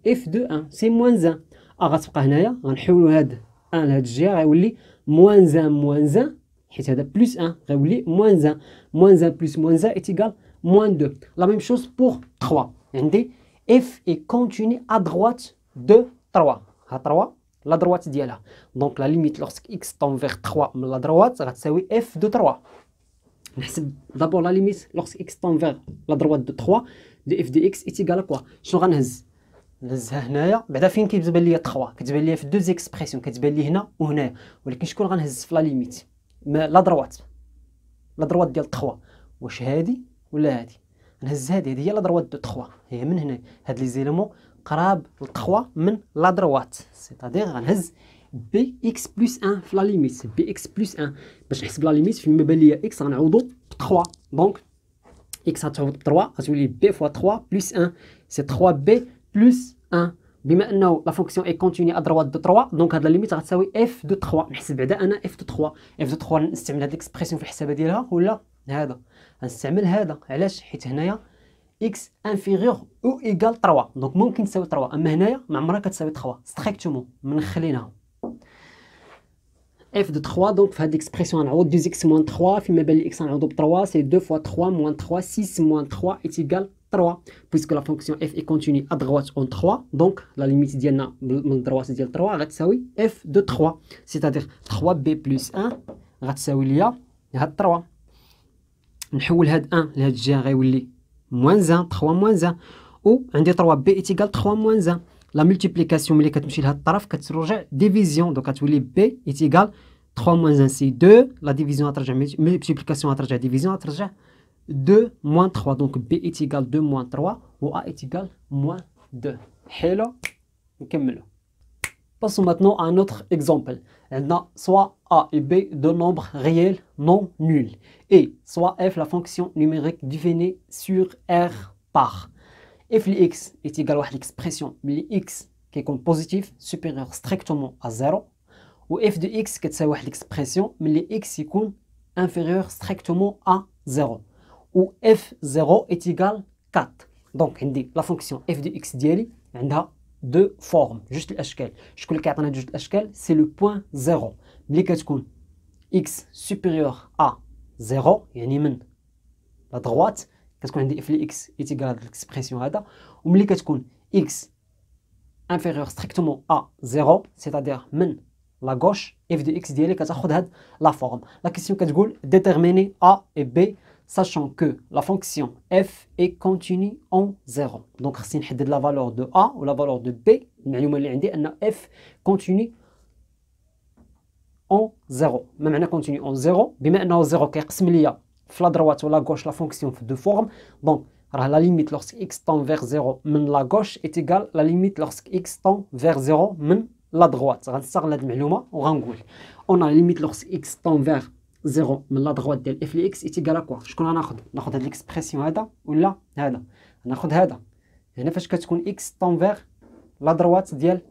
f de 1 c'est moins 1. غتبقى هنايا غنحولوا هاد 1 لهاد الجهه غيولي moins 1 moins 1 حيت هذا plus 1 غيولي moins 1 moins 1 plus moins 1 est égal moins 2. La même chose pour 3. عندي f est continue à droite de 3. ها 3 la droite ديالها. Donc la limite lorsque x tend vers 3 من la droite غتساوي f de 3. نحسب d'abord la limite lorsque x tend vers la droite de 3 de f de x est égal à quoi؟ شنو غنهز؟ نهزها هنايا بعدا فين كتبان ليا 3 كتبان ليا في دوز اكسبرسيون كتبان لي هنا وهنايا ولكن شكون غنهز في لا ليميت؟ لا دروات ديال 3 واش هادي ولا هادي؟ نهز هادي هي لا دروات دو 3 هي من هنا هاد لي زيليمون قراب ل 3 من لا دروات سيتادير غنهز بي اكس بلس 1 في لا ليميت بي اكس بلس 1 باش نحسب لا ليميت فين ما بان ليا اكس غنعوضو ب 3 دونك اكس غتعوض ب 3 غتولي بي فوا 3 بلس 1 سي 3 بي بلس 1 بما انه لا فونكسيون اي كونتيني ا دروات دو 3 دونك هاد لا ليميت غتساوي اف دو 3 نحسب بعدا انا اف دو 3 اف دو 3 نستعمل هاد الاكسبرسيون في الحسابه ديالها ولا هذا غنستعمل هذا علاش حيت هنايا اكس انفيريور او ايغال 3 دونك ممكن تساوي 3 اما هنايا ما عمرها كتساوي 3 ستريكتومون من خليناها f de 3 donc في هذه l'expression غنعوض 2x moins 3 فيما بين x غنعوضو ب 3 c'est 2 fois 3 moins 3 6 moins 3 est égal 3 puisque la fonction f est continue à droite en 3 donc la limite ديالنا من droite ديال 3 غتساوي f de 3 c'est-à-dire 3b plus 1 غتساوي ليا هاد 3 نحول هاد 1 لهاد الجهه غيولي moins 1 3 moins 1 و عندي 3b est égal 3 moins 1 la multiplication ملي كتمشي لهاد الطرف كترجع division donc غتولي b est égal 3 moins 1 c'est 2 la division غترجع multiplication غترجع division غترجع 2 moins 3 donc b est égal 2 moins 3 و a est égal moins 2 حلو نكملو. Passons maintenant à un autre exemple. On a soit a et b deux nombres réels non nuls et soit f la fonction numérique définie sur r par f de x est égal à l'expression mais x qui est positif supérieur strictement à 0 ou f de x qui est l'expression mais x est inférieur strictement à 0 ou f0 est égal 4. Donc on dit la fonction f de x ديالي عندها deux formes juste الاشكال. شكون اللي كيعطينا جوج الاشكال c'est le point 0 ملي كتكون x supérieur à 0 يعني من la droite كتكون عندي f de x est égal à l'expression هذا وملي كتكون x inférieur strictement à 0 c'est-à-dire من la gauche f de x ديالي كتاخذ هاد la forme. La question كتقول déterminer a et b sachant que la fonction f est continue en 0. Donc خصني نحدد la valeur de a ou la valeur de b. المعلومه اللي عندي ان f continue en 0. ما معنى continue en 0 بما انه 0 كيقسم ليا في la droite ou la gauche la fonction في deux formes. Donc راه la limite lorsque x tend vers 0 من la gauche est égale la limite lorsque x tend vers 0 من la droite. غنستغل هاد المعلومه وغنقول on a la limite lorsque x tend vers 0 من لا دغوات ديال اف لي اكس ايتيكال اكوا. شكون غناخذ؟ ناخذ هاد ليكسبرسيون هذا ولا هذا؟ ناخذ هذا. هنا فاش كتكون اكس طون فيغ لا دروات ديال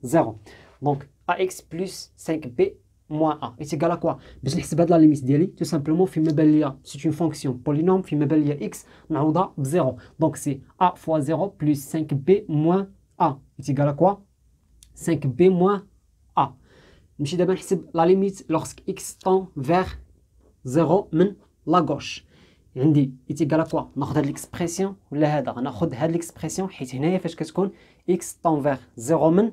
0 دونك ا اكس بلس 5 بي موان ا ايتيكال اكوا. باش نحسب هاد لا ليميت ديالي تو سامبلومون فيما بان ليا سي اون فونكسيون بولينوم فيما بان ليا اكس نعوضها ب 0 دونك سي ا فوا 0 بلس 5 بي موان ا ايتيكال اكوا 5 بي موان ا. نمشي دابا نحسب لا ليميت لوغسك اكس طون فيغ 0 من لا غوش. عندي ايتيكال كوا ناخذ هاد ليكسبرسيون ولا هذا؟ غناخذ هاد ليكسبرسيون حيت هنايا فاش كتكون اكس طون فيغ 0 من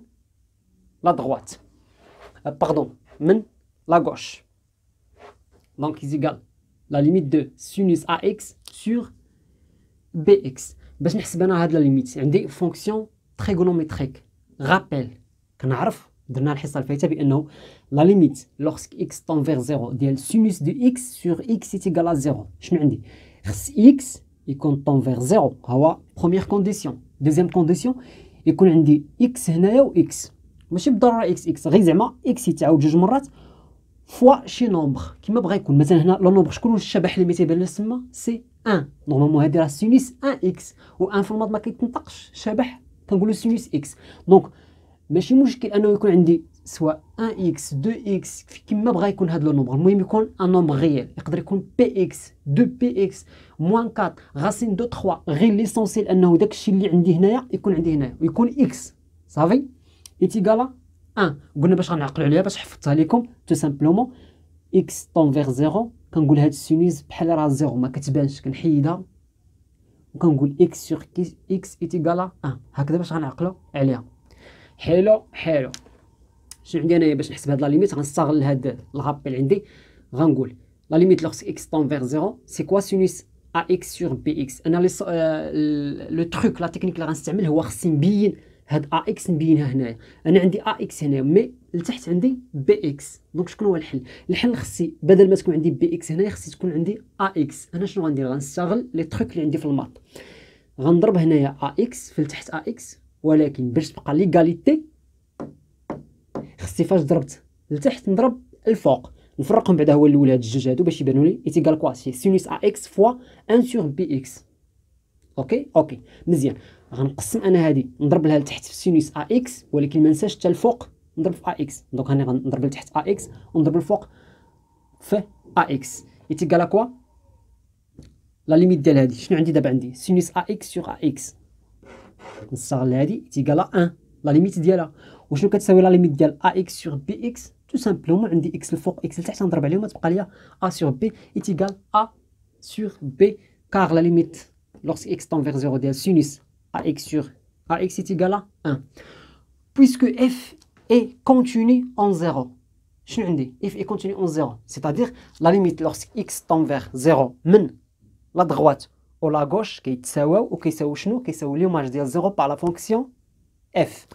لا دغوات باردون من لا غوش. دونك ايتيكال لا ليميت دو سينوس ا اكس سور بي اكس. باش نحسب انا هاد لا ليميت عندي فونكسيون تريغونوميتريك غابيل كنعرف درنا الحصه الفايته بانه لا ليميت لوغسك اكس طون فيغ 0 ديال سينوس دو اكس سور اكس ايتيكال ا 0. شنو عندي؟ خص اكس يكون طون فيغ 0 هو بروميير كونديسيون. دوزيام كونديسيون يكون عندي اكس هنايا و اكس ماشي بالضروره اكس غير زعما اكس يتعاود جوج مرات فوا شي نومبر كيما بغا يكون. مثلا هنا لو نومبر شكون الشبح اللي تيبان لنا تما سي 1 نورمالمون هادي راه سينوس 1 اكس و 1 في الماط ما كيتنطقش شبح كنقولوا سينوس اكس. دونك ماشي مشكل انه يكون عندي سواء 1 اكس 2 اكس كيما بغا يكون هذا لو نومبر. المهم يكون ان نومبر ريال يقدر يكون بي اكس 2 بي اكس موان 4 غاسين دو 3 غير ليسونسيال انه داكشي اللي عندي هنايا يكون عندي هنايا ويكون اكس صافي ايتيكالا 1. قلنا باش غنعقلوا عليها باش حفظتها لكم تو سامبلومون اكس طون فيغ 0 كنقول هاد السينوس بحال راه 0 ما كتبانش كنحيدها وكنقول اكس سور اكس ايتيكالا 1 هكذا باش غنعقلوا عليها. حلو حلو. شنو عندي انايا باش نحسب هاد لا ليميت؟ غنستغل هاد الغابيل عندي غنقول لا ليميت لوغسك اكس طون فيغ 0 سي كوا سينوس ا اكس سور بي اكس. انا لو تروك لا تكنيك اللي غنستعمل هو خصني نبين هاد ا اكس نبينها هنايا. انا عندي ا اكس هنايا مي لتحت عندي بي اكس. دونك شكون هو الحل؟ الحل خصني بدل ما تكون عندي بي اكس هنايا خصني تكون عندي ا اكس. انا شنو غندير؟ غنستغل لي تروك اللي عندي في الماط غنضرب هنايا ا اكس في لتحت ا اكس ولكن باش تبقى ليغاليتي خصني فاش ضربت لتحت نضرب الفوق نفرقهم بعدا هو الاول هاد الجوج هادو باش يبانوا لي ايتيكال كوا سي سينوس ا اكس فوا 1 سور بي اكس. اوكي مزيان. غنقسم انا هادي نضرب لها لتحت في سينوس ا اكس ولكن ما ننساش حتى الفوق نضرب في ا اكس. دونك هاني غنضرب لتحت ا اكس ونضرب الفوق في ا اكس ايتيكال كوا لا ليميت ديال هادي. شنو عندي دابا؟ عندي سينوس ا اكس سور ا اكس نستغل هادي ايتيكال 1 لا ليميت ديالها. وشنو كتساوي لا ليميت ديال ا اكس سور بي اكس؟ tout simplement عندي x الفوق x لتحت نضرب عليهم تبقى ليا a sur b est égal a sur b car la limite lorsque x tend vers 0 ديال sinus ax sur ax est égal à 1 puisque f est continu en 0. شنو عندي f est continu en 0 c'est-à-dire la limite lorsque x tend vers 0 من la droite ou la gauche كيتساواو وكيساويو شنو كيساويو ليماج ديال 0 par la fonction f.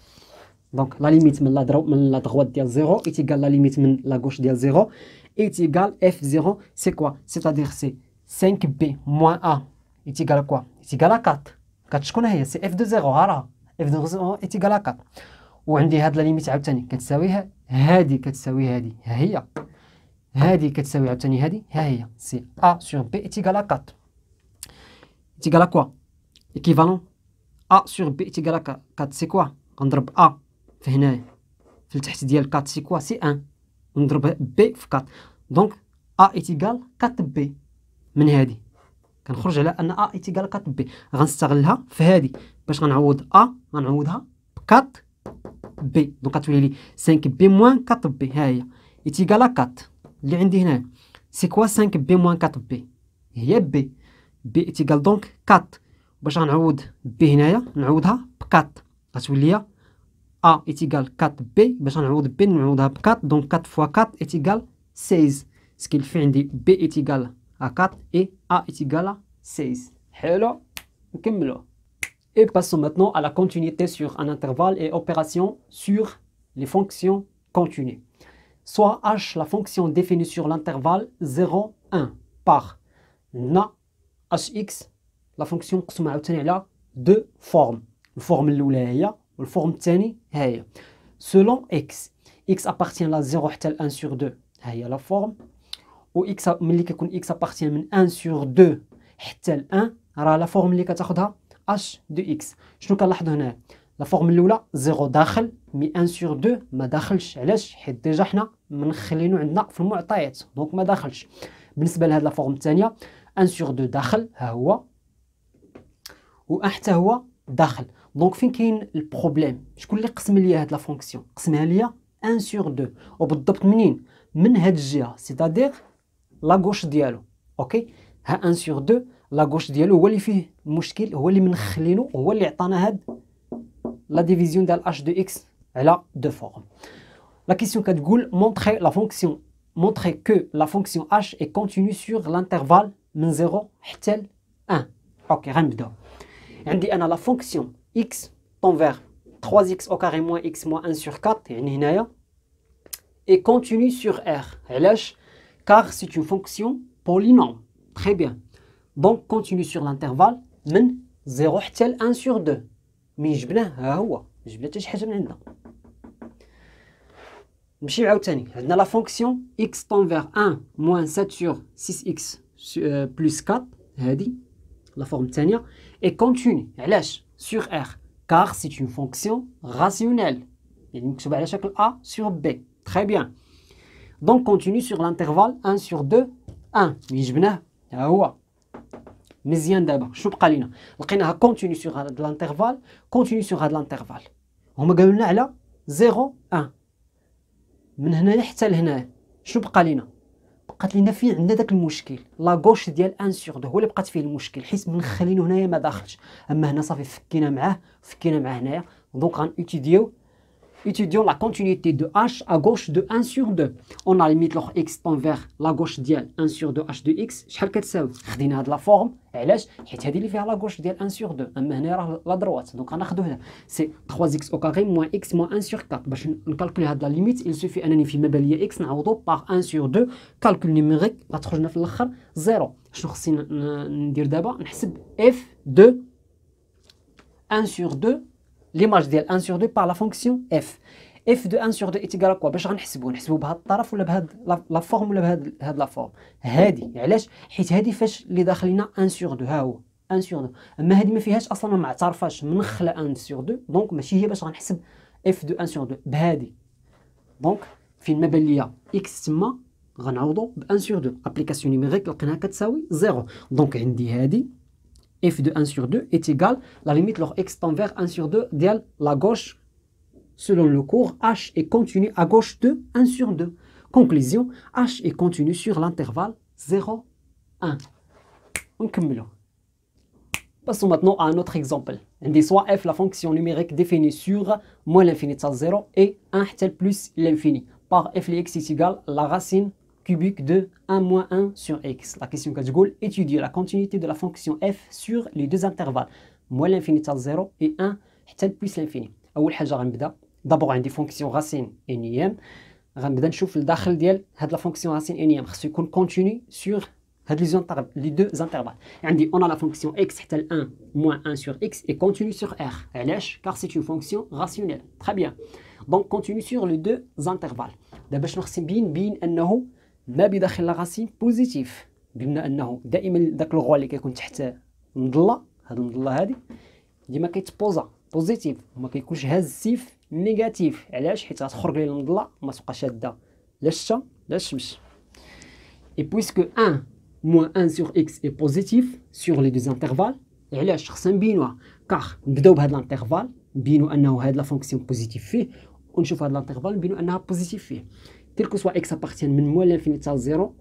Donc la limite من la droite ديال 0 est égale la limite من la gauche ديال 0 est égale f0 c'est quoi? C'est-à-dire c'est 5b moins a est égal à quoi? est égal à 4. 4 شكون هي؟ c'est f de 0 ها راه f de 0 est égal à 4. وعندي هاد لا ليميت عاوتاني كتساوي هادي كتساوي هادي ها هي هادي كتساوي عاوتاني هادي ها هي سي a sur b est égal à 4 est égal à quoi? équivalent a sur b est égal à 4 c'est quoi? غنضرب a في هنايا في التحت ديال 4 سي كوا سي 1 نضرب b في 4 دونك a est égal 4b من هادي كنخرج على ان a est égal 4b غنستغلها في هادي باش غنعوض a غنعوضها ب 4 b دونك غتولي لي 5b moins 4b ها هي est égal à 4 اللي عندي هنا سي كوا 5b moins 4b هي b b est égal دونك 4 باش غنعوض b هنايا نعوضها ب 4 غتولي لي a est égal 4b باش غنعوض b نعوضها ب 4 دونك 4 fois 4 est égal 16 ce qui fait عندي b est égal à 4 et a est égal à 16. حلو نكملو. Et passons maintenant à la continuité sur un intervalle et opération sur les fonctions continues. Soit h, la fonction définie sur l'intervalle 0, 1 par na hx, la fonction مقسومة عاوتاني على deux formes. الفورم الأولى هي والفورم الثاني هي. Selon x appartient à 0 حتى ل 1 sur 2 ها هي la forme. و x ملي كيكون x appartient من 1 sur 2 حتى ل 1 راه لا فورم اللي كتاخذها h de x. شنو كنلاحظوا هنا؟ لا فورم الاولى 0 داخل مي 1 sur 2 ما داخلش. علاش؟ حيت ديجا حنا منخلينو عندنا في المعطيات دونك ما داخلش. بالنسبه لهاد لا فورم الثانيه 1 sur 2 داخل ها هو و حتى هو داخل. دونك فين كاين البروبليم؟ شكون اللي قسم ليا هاد لا فونكسيون؟ قسمها ليا 1 sur 2 وبالضبط منين؟ من هاد الجهه سيتادير لا غوش ديالو. اوكي ها 1 sur 2 لا غوش ديالو هو اللي فيه المشكل هو اللي منخلينو هو اللي عطانا هاد لا ديفيزيون ديال h de x على دو فورم. لا كيسيون كتقول montrer la fonction montrer que la fonction h est continue sur l'intervalle من 0 حتى ل 1. اوكي غنبداو. عندي انا لا فونكسيون x tend vers 3x au carré moins x moins 1 sur 4 يعني هنايا est continue sur R. علاش؟ car c'est une fonction polynôme. Très bien. Donc continue sur l'intervalle من 0 حتى ل 1 sur 2. مين جبناه؟ ها هو جبنا حتى شي حاجه من عندنا. نمشيو عاوتاني عندنا لا فونكسيون x tend vers 1 moins 7 sur 6x plus 4 هادي لا فورم الثانيه et continue. علاش؟ sur R car c'est une fonction rationnelle يعني مكتوبه على شكل a sur b. Très bien. Donc continue sur l'intervalle 1 sur 2 1 مين جبناه؟ ها هو مزيان. دابا شنو بقى لينا؟ لقيناها كونتيني سور هاد لانترفال كونتيني سور هاد لانترفال هما قالوا لنا على 0 1 من هنايا حتى لهنايا. شنو بقى لينا؟ بقات لينا فين عندنا داك المشكل لا غوش ديال 1 سور 2 هو اللي بقات فيه المشكل حيت منخلينو هنايا ما داخلش. اما هنا صافي فكينا معاه هنايا. دونك غنوتيديو étudions la continuité de h à gauche de 1 sur 2. On a limite لوغ x tend vers la gauche ديال 1 sur 2 h de x شحال كتساوي؟ خدينا هاد لا فورم. علاش؟ حيت هادي اللي فيها لا غوش ديال 1 sur 2 اما هنا راه لا دروات دونك غناخدو هنا سي 3x au carré moins x moins 1 sur 4. باش نكالكولي هاد لا ليميت il suffit انني فيما بان ليا x نعوضو باغ 1 sur 2 كالكول نيميريك غتخرج لنا في الاخر 0. شنو خصني ندير دابا؟ نحسب f de 1 sur 2 l'image ديال 1 sur 2 par la fonction f. f de 1 sur 2 est égal à quoi؟ باش غنحسبوه بهاد الطرف ولا بهاد لا فورم ولا بهاد لا فورم هادي. علاش؟ حيت هادي فاش اللي داخل لينا 1 sur 2 ها هو 1 sur 2 اما هادي ما فيهاش اصلا ما معترفاش منخله 1 sur 2 دونك ماشي هي باش غنحسب f de 1 sur 2 بهادي. دونك فين ما بان ليا x تما غنعوضو ب 1 sur 2 ابليكاسيون نيميريك لقيناها كتساوي 0. دونك عندي هادي f de 1 sur 2 est égal la limite لوغ x tend vers 1 sur 2 ديال la gauche selon le cours, h est continu à gauche de 1 sur 2. Conclusion, h est continu sur l'intervalle 0, 1. On continue. Passons maintenant à un autre exemple. On dit soit f, la fonction numérique définie sur moins l'infini de 0 et 1 plus l'infini par f de x est égal à la racine cubique de 1 moins 1 sur x. La question que je dis, étudier la continuité de la fonction f sur les deux intervalles moins l'infini de 0 et 1 plus l'infini. أول حاجة غنبدا d'abord عندي fonction racine énième. غنبدا نشوف الداخل ديال هاد la fonction racine énième خصو يكون continu sur les deux intervalles. On a la fonction x حتى 1 moins 1 sur x est continue sur R. Car c'est une fonction rationnelle. Très bien. Donc continue sur les deux intervalles. دابا شنو خصني نبين انه ما بداخل لا راسين بوزيتيف. قلنا انه دائما داك الغوا اللي كيكون تحت المظله، هاد المظله هادي ديما كيتبوزا بوزيتيف وما كيكونش هازيف نيجاتيف. علاش؟ حيت غتخرج لي المظله وما تبقى شاده لا الشتا لا الشمس. Et puisque 1 moins 1 sur x est positif sur les deux intervalles, علاش خصنا نبينوها؟ كاع نبداو بهذا الانترفال نبينو انه هاد لا فونكسيون بوزيتيف فيه ونشوف هاد الانترفال نبينو انها بوزيتيف فيه. تل كو سوا x appartient من موان لانفيني حتى 0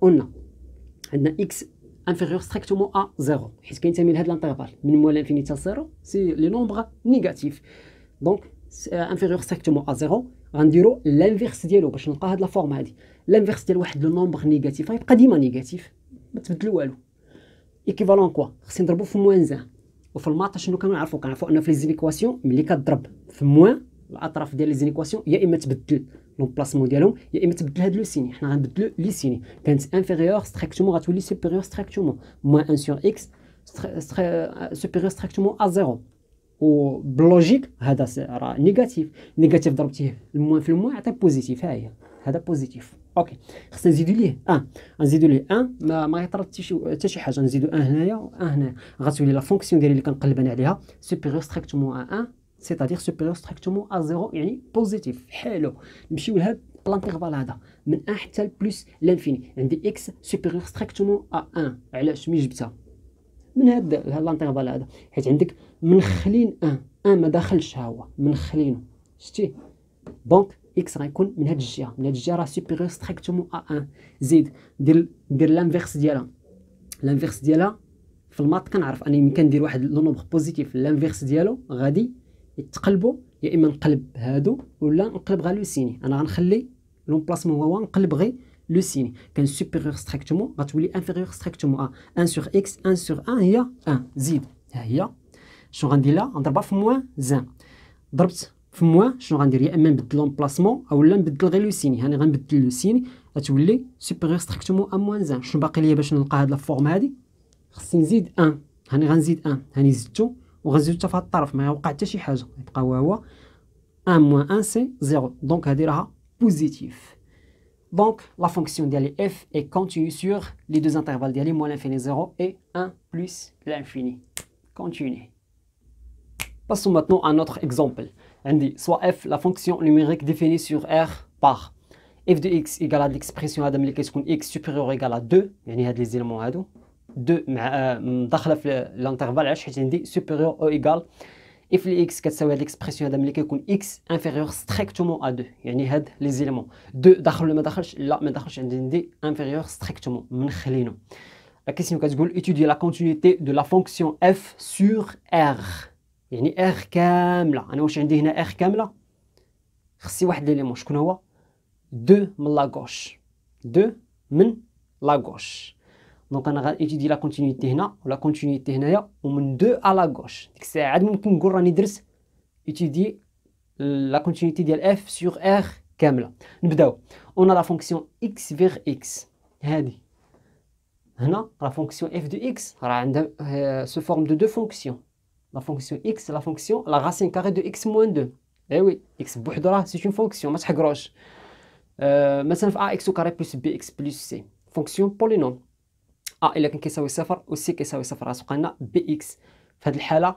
عندنا x inférieur strictement à 0 حيت كينتمي لهاد الانترفال من موان لانفيني حتى 0 سي لي نومبر نيجاتيف. دونك inférieur strictement à 0 غنديرو لانفيرس ديالو باش نلقى هاد لا فورم هادي. لانفيرس ديال واحد لو نومبر نيجاتيف غيبقى ديما نيجاتيف ما تبدلو والو. ايكيفالون كوا خصني نضربو في موان 1. وفي الماط شنو كنعرفو انه في لي زينيكواسيون ملي كتضرب في موان الاطراف ديال لي زينيكواسيون يا اما تبدل لومبلاسمون ديالهم يا اما تبدل هاد لو سيني. حنا غنبدلو لي سيني. كانت انفيريور ستريكتومون غتولي سوبيريور ستريكتومون موان 1 سور اكس سوبيريور ستريكتومون ا 0. وباللوجيك هذا راه نيجاتيف. نيجاتيف ضربتيه الموان في الموان عطي بوزيتيف. ها هي هذا بوزيتيف. اوكي خصنا نزيدو ليه 1. غنزيدو ليه 1 ما يطرد حتى شي حاجه. نزيدو 1 هنايا و 1 هنايا غتولي لا فونكسيون ديالي اللي كنقلب انا عليها سوبيريور ستريكتومون ا 1 سيتادير سوبيريور ستريكتومون ا 0 يعني بوزيتيف. حلو نمشيو لهاد الانترفال هذا من 1 حتى بلس لانفيني. عندي اكس سوبيريور ستريكتومون ا 1. علاش ملي جبتها من هاد الانترفال هذا؟ حيت عندك منخلين 1 ما داخلش ها هو منخلينو شتي. دونك اكس غيكون من هاد الجهه. من هاد الجهه راه سوبيريور ستريكتومون ا 1. زيد دير لانفيرس ديالها. لانفيرس ديالها في الماط كنعرف انني ملي كندير واحد لو نومبر بوزيتيف لانفيرس ديالو غادي يتقلبوا. يا اما نقلب هادو ولا نقلب غير لو سيني. انا غنخلي لومبلاسمون هو نقلب غير لو سيني. كان سوبيريور ستريكتومون غتولي انفيريور ستريكتومون ا 1 سور اكس 1 سور 1 هي 1. زيد ها هي شنو غندير لها؟ غنضربها في موان 1. ضربت في موان شنو غندير؟ يا اما نبدل لومبلاسمون اولا نبدل غير لو سيني. هاني غنبدل لو سيني غتولي سوبيريور ستريكتومون ا موان 1. شنو باقي ليا باش نلقى هاد لا فورم هادي؟ خصني نزيد 1. هاني غنزيد 1 هاني زدتو وغنزيدو حتى في هاد الطرف ما يوقع حتى شي حاجه. يبقى هو 1 moins 1 c'est 0. Donc هادي راها بوزيتيف. Donc la fonction ديالي f est continue sur les deux intervalles ديالي moins l'infini 0 et 1 plus l'infini. Continue. Passons maintenant à notre exemple. عندي soit f la fonction numérique définie sur R par f de x égale à l'expression هذا ملي كتكون x supérieur égale à 2 يعني هاد لي زيلمون هادو 2 مع مداخله في الانترفال. علاش؟ حيت عندي supérieur او égale اف لي اكس كتساوي هاد ليكسبرسيون هذا ملي كيكون اكس انفيريور ستريكتومون ا 2 يعني هاد لي زيليمون 2 داخل ولا ما داخلش؟ لا ما داخلش. عندي انفيريور ستريكتومون منخلينو. لا كيسيون كتقول étudier la continuité de la fonction f sur r يعني r كامله. انا واش عندي هنا r كامله؟ خصني واحد ليليمون. شكون هو؟ 2 من لا غوش. 2 من لا غوش. دونك انا غادي لا كونتينيتي هنا ولا كونتينيتي هنايا ومن 2 على غوش. ديك الساعه عاد ممكن نقول راني درت ايتيدي لا كونتينيتي ديال اف سور ار كامله. نبداو. اون لا فونكسيون اكس فيغ اكس. هادي هنا لا فونكسيون اف دو اكس راه عندها سو فورم دو فونكسيون. لا فونكسيون اكس لا فونكسيون لا راسين كاري دو اكس موان 2. اي وي اكس بوحدو راه سي اون فونكسيون ما تحقروش. مثلا في ا اكس كاري بلس بي اكس بلس سي فونكسيون بولينوم. الا كان كيساوي صفر و سي كيساوي صفر غتبقى لنا بي اكس. في هذه الحاله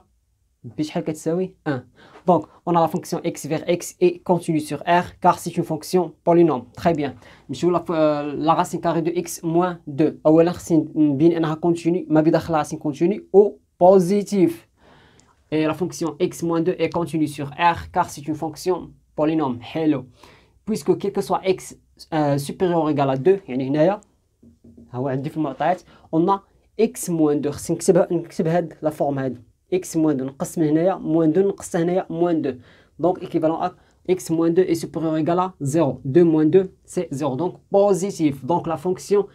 بي شحال كتساوي 1. دونك اون لا فونكسيون اكس فيغ اكس اي كونتينيو سور ار كار سي اون فونكسيون بولينوم. تري بيان. نمشيو لا راسين كاري دو اكس موان 2. اولا خصني نبين انها كونتينيو ما بداخل راسين كونتينيو او بوزيتيف. Et la fonction x moins 2 est continue sur R car c'est une fonction polynôme حلو puisque quel que soit x supérieur ou égal à 2 يعني هنايا هو عندي في المعطيات on a x moins 2 خصني نكتب هاد لا فورم هادي x moins 2 نقص من هنايا moins 2 نقص هنايا moins 2 donc équivalent à x moins 2 est supérieur ou égal à 0 2 moins 2 c'est 0 donc positif donc la fonction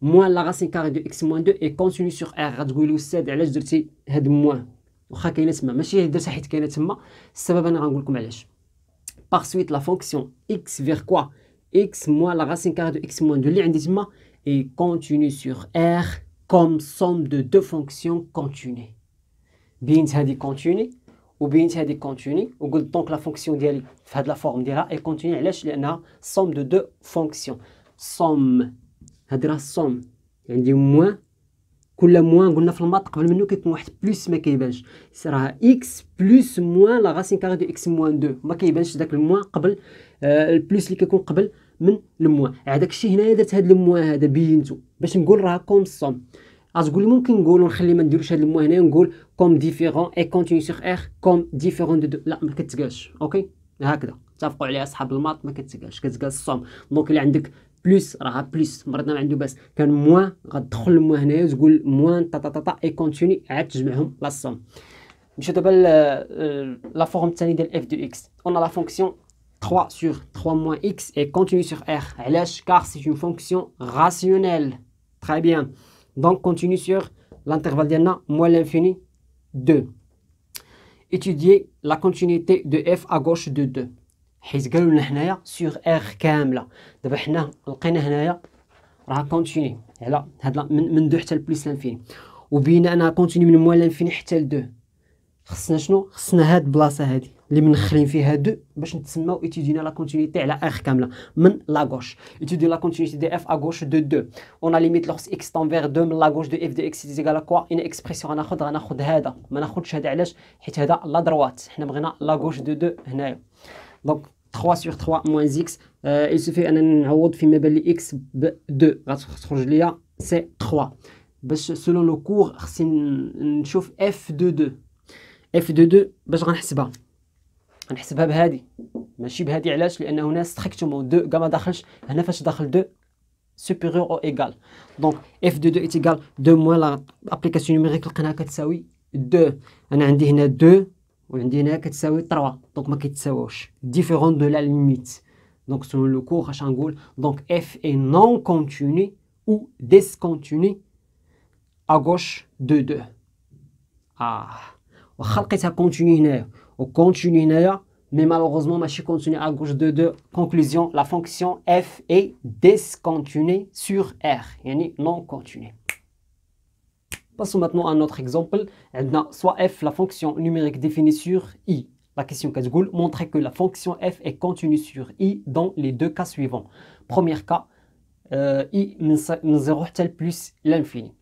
moins la racine carrée de x moins 2 est continue sur r غتقولي استاذ علاش درتي هاد موان واخا كاينه تما ماشي درتها حيت كاينه تما السبب انا غنقول لكم علاش par suite la fonction x vers quoi x moins la racine carrée de x moins 2 اللي عندي تما est continue sur r comme somme de deux fonctions continues بينت هذه continue وبينت هذه continue وقلت دونك لا فونكسيون ديالي في هاد لا فورم ديالها اي continue علاش لانها somme de deux fonctions somme هادي راه somme عندي موان كل موان قلنا في الماط قبل منه كيكون واحد بلس ما كيبانش راه اكس بلس موان لا راسين كاري دو اكس موان 2 ما كيبانش داك الموان قبل البلس اللي كيكون قبل من الموان هذاك الشيء هنايا درت هذا الموان هذا بينته باش نقول راه كوم سوم غتقول لي ممكن نقولوا نخلي ما نديروش هذا الموان هنايا نقول كوم ديفيرون اي كونتيني سور ار كوم ديفيرون دو لا ما كتقالش اوكي هكذا اتفقوا عليها اصحاب الماط ما كتقالش كتقال الصوم دونك الا عندك بلس راه بلس مرضنا ما عنده باس كان موان غتدخل الموان هنايا وتقول موان تا تا تا اي كونتيني عاد تجمعهم لا سوم نمشيو دابا لا فورم الثاني ديال اف دو اكس اون لا فونكسيون 3 sur 3 moins x est continue sur r. Car c'est une fonction rationnelle. Très bien. Donc, continue sur l'intervalle d'Anna, moins l'infini, 2. Étudier la continuité de f à gauche de 2. حيت قالوا لنا حنايا sur r كامله دابا حنا لقينا هنايا راه كونتيني على هاد من 2 حتى لبليس لانفيني وبينا انها كونتيني من موان لانفيني حتى ل 2 خصنا شنو خصنا هاد البلاصه هادي اللي منخلين فيها 2 باش نتسماو ايتيدينا لا كونتينيتي على ار كامله من لا غوش ايتيدي لا كونتينيتي دي اف ا غوش دو 2 اون ا ليميت لوغس اكس تون فيغ 2 من لا غوش دو اف دو اكس ايكال كوا ان اكسبرسيون غناخذ هذا ما ناخذش هذا علاش حيت هذا لا دروات حنا بغينا لا غوش دو 2 هنايا دونك 3 sur 3 moins x il suffit اننا نعوض فيما بان لي x ب 2 غتخرج ليا سي 3 باش سولون لو كور خصني نشوف f de 2 f de 2 باش غنحسبها بهذه ماشي بهذه علاش لان هنا ستريكتومون 2 كاع ما داخلش هنا فاش داخل 2 supérieur او ايغال دونك f de 2 est égal 2 moins la application numérique لقيناها كتساوي 2 انا عندي هنا 2 وعندي هنا كتساوي 3 دونك ما كيتساووش ديفيرون دو لا ليميت دونك سولون لو كور اش غنقول دونك اف اي نون كونتيني او ديسكونتيني ا غوش دو 2 واخا لقيتها كونتيني هنايا وكونتيني هنايا مي مالوغوزمون ماشي كونتيني ا غوش دو 2 كونكلوزيون لا فونكسيون اف اي ديسكونتيني سور ار يعني نون كونتيني. Passons maintenant à un autre exemple. Soit f, la fonction numérique définie sur i. La question que je voulais montrer que la fonction f est continue sur i dans les deux cas suivants. Premier cas, i من 0 حتى plus l'infini.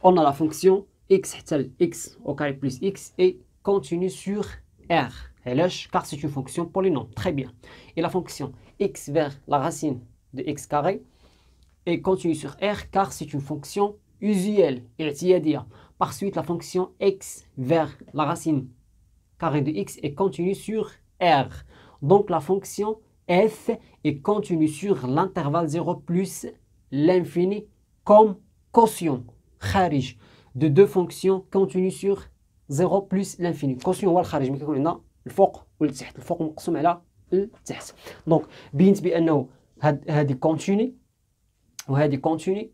On a la fonction x حتى x au carré plus x est continue sur r. Car c'est une fonction polynôme. Très bien. Et la fonction x vers la racine de x carré est continue sur r car c'est une fonction usuelle اعتيادية. Par suite, la fonction x vers la racine carrée de x est continue sur r. Donc la fonction f est continue sur l'intervalle 0 plus l'infini comme quotient خارج de deux fonctions continues sur 0 plus l'infini. Quotient هو الخارج ملي كيكون عندنا الفوق والتحت الفوق مقسوم على التحت. Donc بينت بأنه هذه continue وهذه continue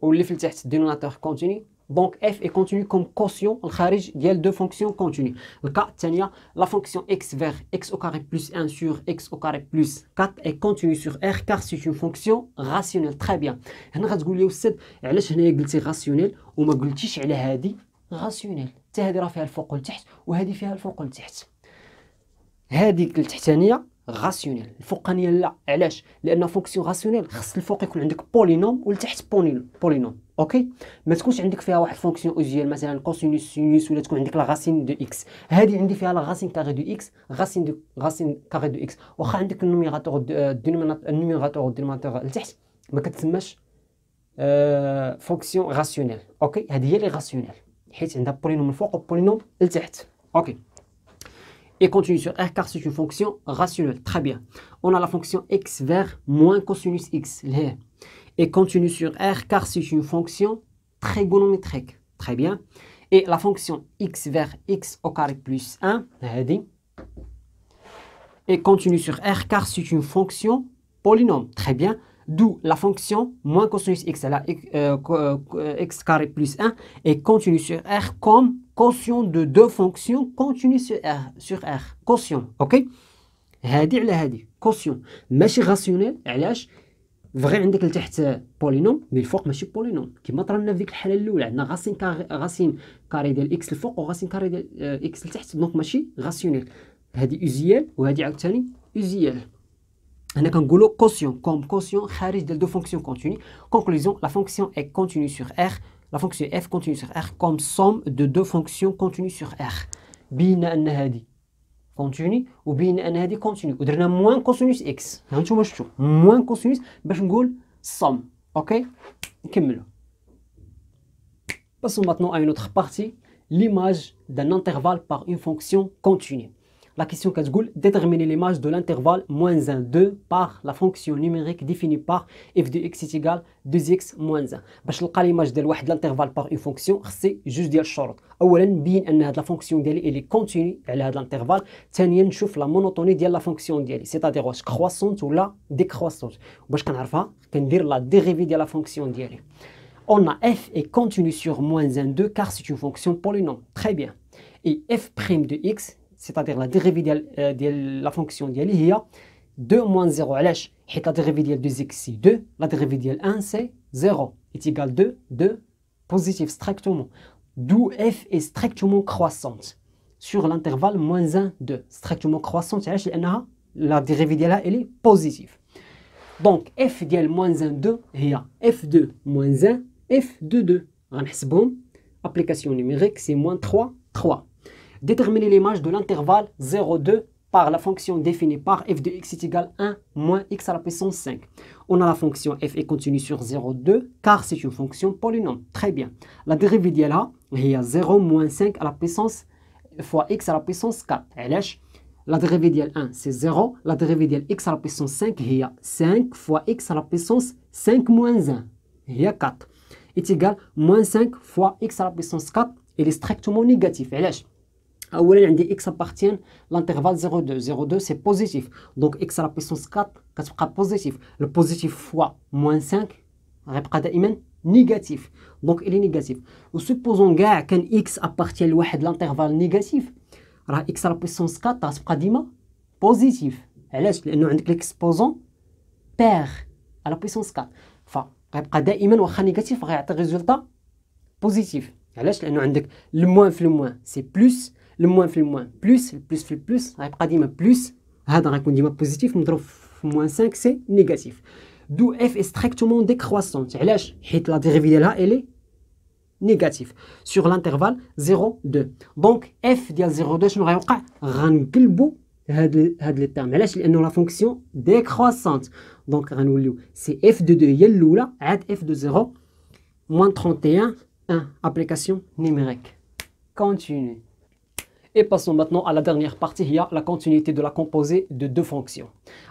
واللي في التحت دينوناتور كونتيني دونك اف اي كونتيني كوم كوسيون الخارج ديال دو فونكسيون كونتيني. الكا الثانيه لا فونكسيون اكس فيغ اكس او كاري بلس 1 سور اكس او كاري بلس 4 اي كونتيني سور ار كار سي اون فونكسيون راسيونيل. تري بيان. هنا غتقول لي استاذ علاش هنايا قلتي راسيونيل وما قلتيش على هذه راسيونيل حتى هذه راه فيها الفوق والتحت وهذه فيها الفوق والتحت. هذه التحتانيه راسيونيل الفوقانيه لا علاش لان فونكسيون راسيونيل خص الفوق يكون عندك بولينوم والتحت بولينوم اوكي ما تكونش عندك فيها واحد فونكسيون اوزيال مثلا كوسينوس سينوس ولا تكون عندك لا راسين دو اكس. هذه عندي فيها لا راسين كاري دو اكس راسين كاري دو اكس واخا عندك النوميراتور والدينوميناتور لتحت ما كتسماش فونكسيون راسيونيل اوكي. هذه هي لي راسيونيل حيت عندها بولينوم الفوق وبولينوم لتحت اوكي. et continue sur R car c'est une fonction rationnelle. Très bien. On a la fonction x vers moins cosinus x et continue sur R car c'est une fonction trigonométrique. Très bien. Et la fonction x vers x au carré plus 1 et continue sur R car c'est une fonction polynôme. Très bien. D'où la fonction moins cosinus x, x carré plus 1 et continue sur R comme quotient de deux fonctions continues sur R. Quotient, ok? هادي على هادي quotient ماشي راسيونيل. علاش؟ فغي عندك لتحت بولينوم مي الفوق ماشي بولينوم كيما طرالنا في ديك الحاله الاولى عندنا غاسين كاري ديال اكس الفوق وغاسين كاري ديال اكس لتحت دونك ماشي راسيونيل. هادي اوزيال وهادي عاوتاني اوزيال. هنا كنقولوا quotient comme quotient خارج ديال دو فونكسيون كونتيني. Conclusion, la fonction est continue sur R. La fonction f continue sur R comme somme de deux fonctions continues sur R. بينا ان هادي كونتيني وبينا ان هادي كونتيني ودرنا موان كوسينوس اكس. ها نتوما شفتوا موان كوسينوس باش نقول somme. اوكي نكملوا. Passons maintenant à une autre partie, l'image d'un intervalle par une fonction continue. La question كتقول déterminer l'image de l'intervalle moins 1, 2 par la fonction numérique définie par f de x est égal 2x moins 1. باش نلقى l'image ديال واحد الانترفال par une fonction خصي جوج ديال الشروط. اولا نبين ان هاد لا فونكسيون ديالي اللي كونتيني على هاد الانترفال. ثانيا نشوف لا مونوتوني ديال لا فونكسيون ديالي سيتادير واش كرواسونت ولا ديكرواسونت. وباش كنعرفها كندير لا ديريفي ديال لا فونكسيون ديالي. On a f est continu sur moins 1, 2 car c'est une fonction polynôme. Très bien. Et f' de x c'est-à-dire la dérivée de la fonction ديالي هي 2 moins 0. علاش؟ حيت la dérivée ديال 2x c'est 2, la dérivée ديال 1 c'est 0 est égal 2, 2 positif strictement. D'où f est strictement croissante sur l'intervalle moins 1, 2. Strictement croissante علاش؟ لأنها la dérivée ديالها elle est positive. Donc f ديال moins 1, 2 هي f2 moins 1, f2, 2. غنحسبهم application numérique c'est moins 3, 3. Déterminer l'image de l'intervalle 0, 2 par la fonction définie par f de x est égal 1 moins x à la puissance 5. On a la fonction f est continue sur 0, 2 car c'est une fonction polynôme. Très bien. La dérivée d'elle il y a 0 moins 5 à la puissance fois x à la puissance 4. علاش؟ La dérivée d'elle 1 c'est 0. La dérivée d'elle x à la puissance 5 il y a 5 fois x à la puissance 5 moins 1. Il y a 4. Est égal moins 5 fois x à la puissance 4. Il est strictement négatif. علاش؟ اولا عندي x appartient l'intervalle 0, 2. 0, 2 c'est positif. Donc x à la puissance 4 كتبقى positif. Le positif fois moins 5 غيبقى دائما négatif. Donc il est négatif. وسupposons كاع كان x appartient لواحد l'intervalle négatif راه x à la puissance 4 غتبقى ديما positif. علاش؟ لانه عندك l'exposant pair à la puissance 4 فغيبقى دائما واخا نيجاتيف غيعطي ريزولتا بوزيتيف. علاش؟ لانه عندك الموان في الموان سي بلس le moins في الموان بلس البلس في البلس غيبقى ديما بلس. هذا غيكون ديما بوزيتيف مضروب في موان 5 سي نيجاتيف. دو اف ستريكتومون ديكرواسونت. علاش؟ حيت لا ديريفي ديالها الي نيجاتيف سور لانترفال 0 2. دونك اف ديال 0 2 شنو غيوقع؟ غنقلبوا هاد لي تيرم. علاش؟ لانه لا فونكسيون ديكرواسونت. دونك غنوليو سي اف دو 2 هي الاولى عاد اف دو 0 moins 31 1. Application numérique continue. Et passons maintenant à la dernière partie, هي la continuité de la composée de deux fonctions.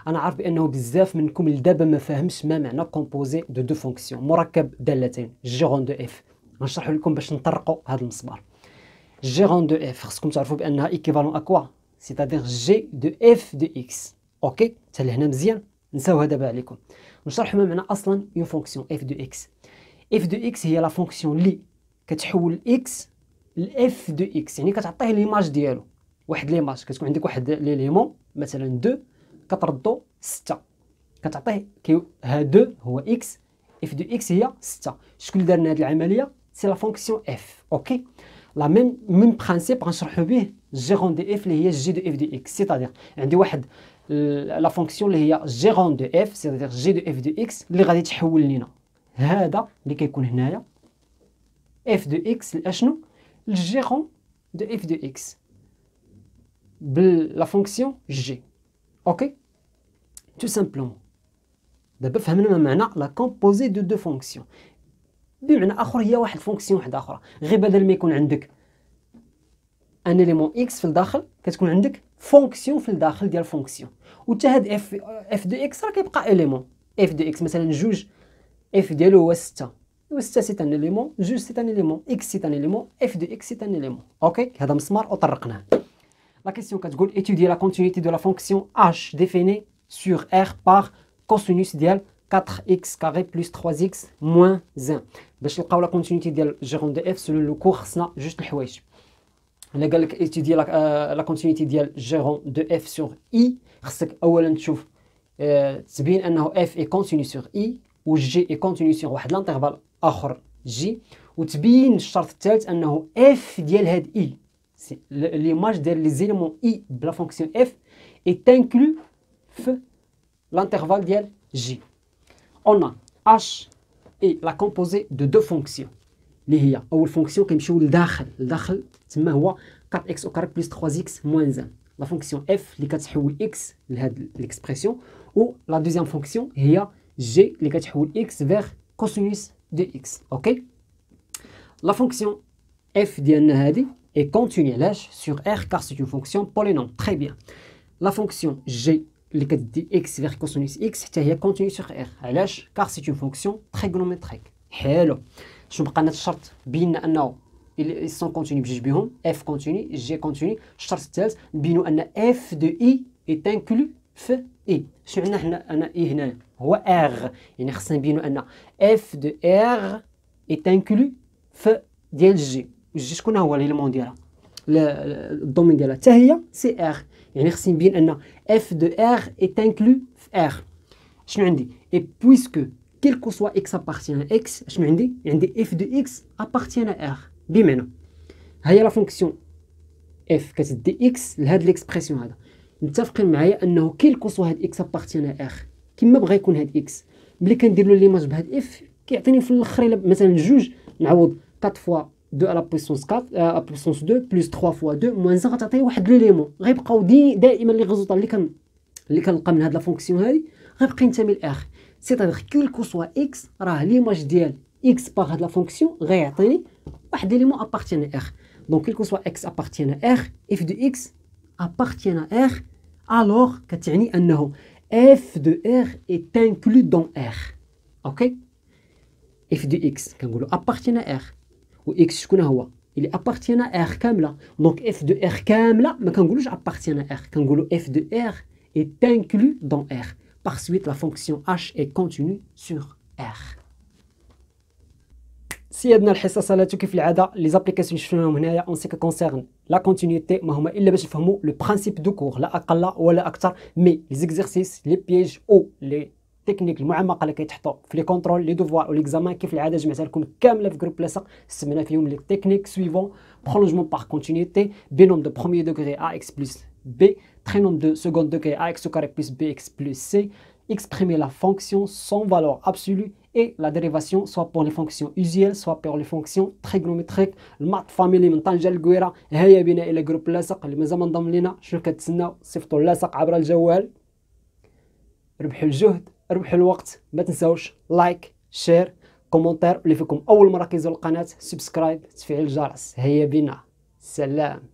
أنا عارف بأنه بزاف منكم لدابا ما فاهمش ما معنى composée de deux fonctions. مركب دالتين جيرون دو اف. غنشرح لكم باش نطرقوا هذا المسمار. جيرون دو اف خصكم تعرفوا بأنها équivalent à quoi؟ C'est-à-dire g de f de x. اوكي حتى لهنا مزيان نساوها دابا عليكم. نشرح ما معنى أصلا une fonction f de x. f de x هي لا فونكسيون اللي كتحول x الاف دو اكس، يعني كتعطيه ليماج ديالو. واحد ليماج كتكون عندك واحد ليليمون مثلا 2 كتردو 6 كتعطيه ها 2 هو اكس اف دو اكس هي 6. شكون اللي دار هذه العمليه؟ سي لا فونكسيون اف. اوكي لا ميم برانسيپ غنشرحو به جيرون دو اف اللي هي جي دو اف دو اكس. سيتادير عندي واحد لا فونكسيون اللي هي جيرون دو اف سيتادير جي دو اف دو اكس اللي غادي تحول لينا هذا اللي كيكون هنايا اف دو اكس لاشنو؟ le gérant de f de x de la fonction g. Ok, tout simplement. دابا فهمنا ما معنى la composée de deux fonctions. بمعنى اخر هي واحد فونكسيون واحده اخرى، غير بدل ما يكون عندك ان اليمون اكس في الداخل كتكون عندك فونكسيون في الداخل ديال فونكسيون، وتا هاد اف دو اكس راه كيبقى اليمون. اف دو اكس مثلا جوج اف ديالو هو 6 و 6 سي ان اليمون، جوج سي ان اليمون، اكس سي ان اليمون، اف دو اكس سي ان اليمون. اوكي هذا مسمار وطرقناه. لا كيسيون كتقول étudier la continuité de la fonction h définie sur r par cosinus ديال 4x carré plus 3x moins 1. باش نلقاو لا كونتينيتي ديال جيرون دو اف سولو لو كور خصنا جوج الحوايج. الا قال لك étudier لا كونتينيتي ديال جيرون دو اف سور اي، خصك اولا تشوف تبين انه اف اي كونتينيو سور اي و جي اي كونتينيو سور واحد لانترفال اخر جي، وتبين الشرط الثالث انه اف ديال هاد اي l'image ديال les éléments i de la fonction f est inclus في l'intervalle ديال j. On a h est la composée de deux fonctions اللي هي اول فونكسيون كيمشيو لداخل تما هو 4x au carré plus 3x moins 1. لا فونكسيون f اللي كتحول x لهاد ليكسبرسيون، و لا دوزيام فونكسيون هي g اللي كتحول x vers cosinus de x. اوكي لا فونكسيون f ديالنا هادي est continue sur R car c'est une fonction polynôme. Très bien. La fonction G اللي كتدي x vers cosinus x حتى هي continue sur R. علاش؟ car c'est une fonction trigonométrique. حلو. شنو بقى لنا الشرط؟ بينا انه ils sont continus بجوج بهم f continue g continue. الشرط الثالث نبينوا ان f de i est inclus في i. شنو عندنا حنا انا i هنا هو R، يعني خصنا نبينوا ان f de R est inclus في ديال g. جي شكون هو ليلمون ديالها الدومين ديالها حتى هي سي ار، يعني خصني نبين ان اف دو ار اي انكلو في ار. شنو عندي اي بويسكو كيل كو سوا اكس ابارتيان ا اكس، شنو عندي اف دو اكس ابارتيان ا ار. بمعنى هي لا فونكسيون اف كتدي اكس لهاد ليكسبرسيون هذا، متفقين معايا انه كيل كو سوا هاد اكس ابارتيان ا ار كيما بغا يكون هاد اكس، ملي كندير له ليماج بهاد اف كيعطيني في الاخر مثلا جوج نعوض 4 فوا 2 à la puissance 4 à la puissance 2 plus 3 fois 2 moins 1 غتعطي واحد ليليمون. غيبقاو دائما لي ريزولطا اللي كنلقى من هاد لا فونكسيون هادي غيبقى ينتمي لاخ. سيتادير كيل كو سوا اكس راه ليماج ديال اكس باغ هاد لا فونكسيون غيعطيني واحد ليليمون ابارتيان ا ار. دونك كيل كو سوا اكس ابارتيان ا ار اف دو اكس ابارتيان ا ار، الوغ كتعني انه اف دو ار اي انكلو دون ار. اوكي اف دو اكس كنقولوا ابارتيان ا ار، و اكس شكون هو اللي ابارتيان ار كامله. دونك اف دو ار كامله ما كنقولوش ابارتيان ار، كنقولوا اف دو ار اي انكلو دون ار. Par suite, la fonction h est continue sur R. سيادنا الحصه صلاتو كيف العاده لي زابليكاسيون شفناهم هنايا اون سي كونسيرن لا كونتينيتي ما هما الا باش نفهموا لو برانسيپ دو كور لا اقل ولا اكثر، مي لي زيكزارسيس لي بييج او لي تكنيك المعمقه اللي كيتحطوا في لي كونترول لي دوفوار وليكزامان كيف العاده جمعتها لكم كامله في جروب لاصق سمينا فيهم لي تكنيك سويفون prolongement par continuité, binôme de premier degré ax plus b, trinôme de second degré ax au carré plus bx plus c, exprimer la fonction sans valeur absolue et la dérivation soit pour les fonctions usuelles soit pour les fonctions trigonométriques. المات فاميلي من طنجة للقويرة هيا بنا الى جروب لاصق. اللي مازال ما انضم لينا شنو كتسناو؟ صيفطوا اللاصق عبر الجوال. ربحوا الجهد ربحوا الوقت، ما تنساوش لايك شير كومنتير، واللي فيكم اول مره كيزور القناه سبسكرايب تفعيل الجرس. هيا بنا، سلام.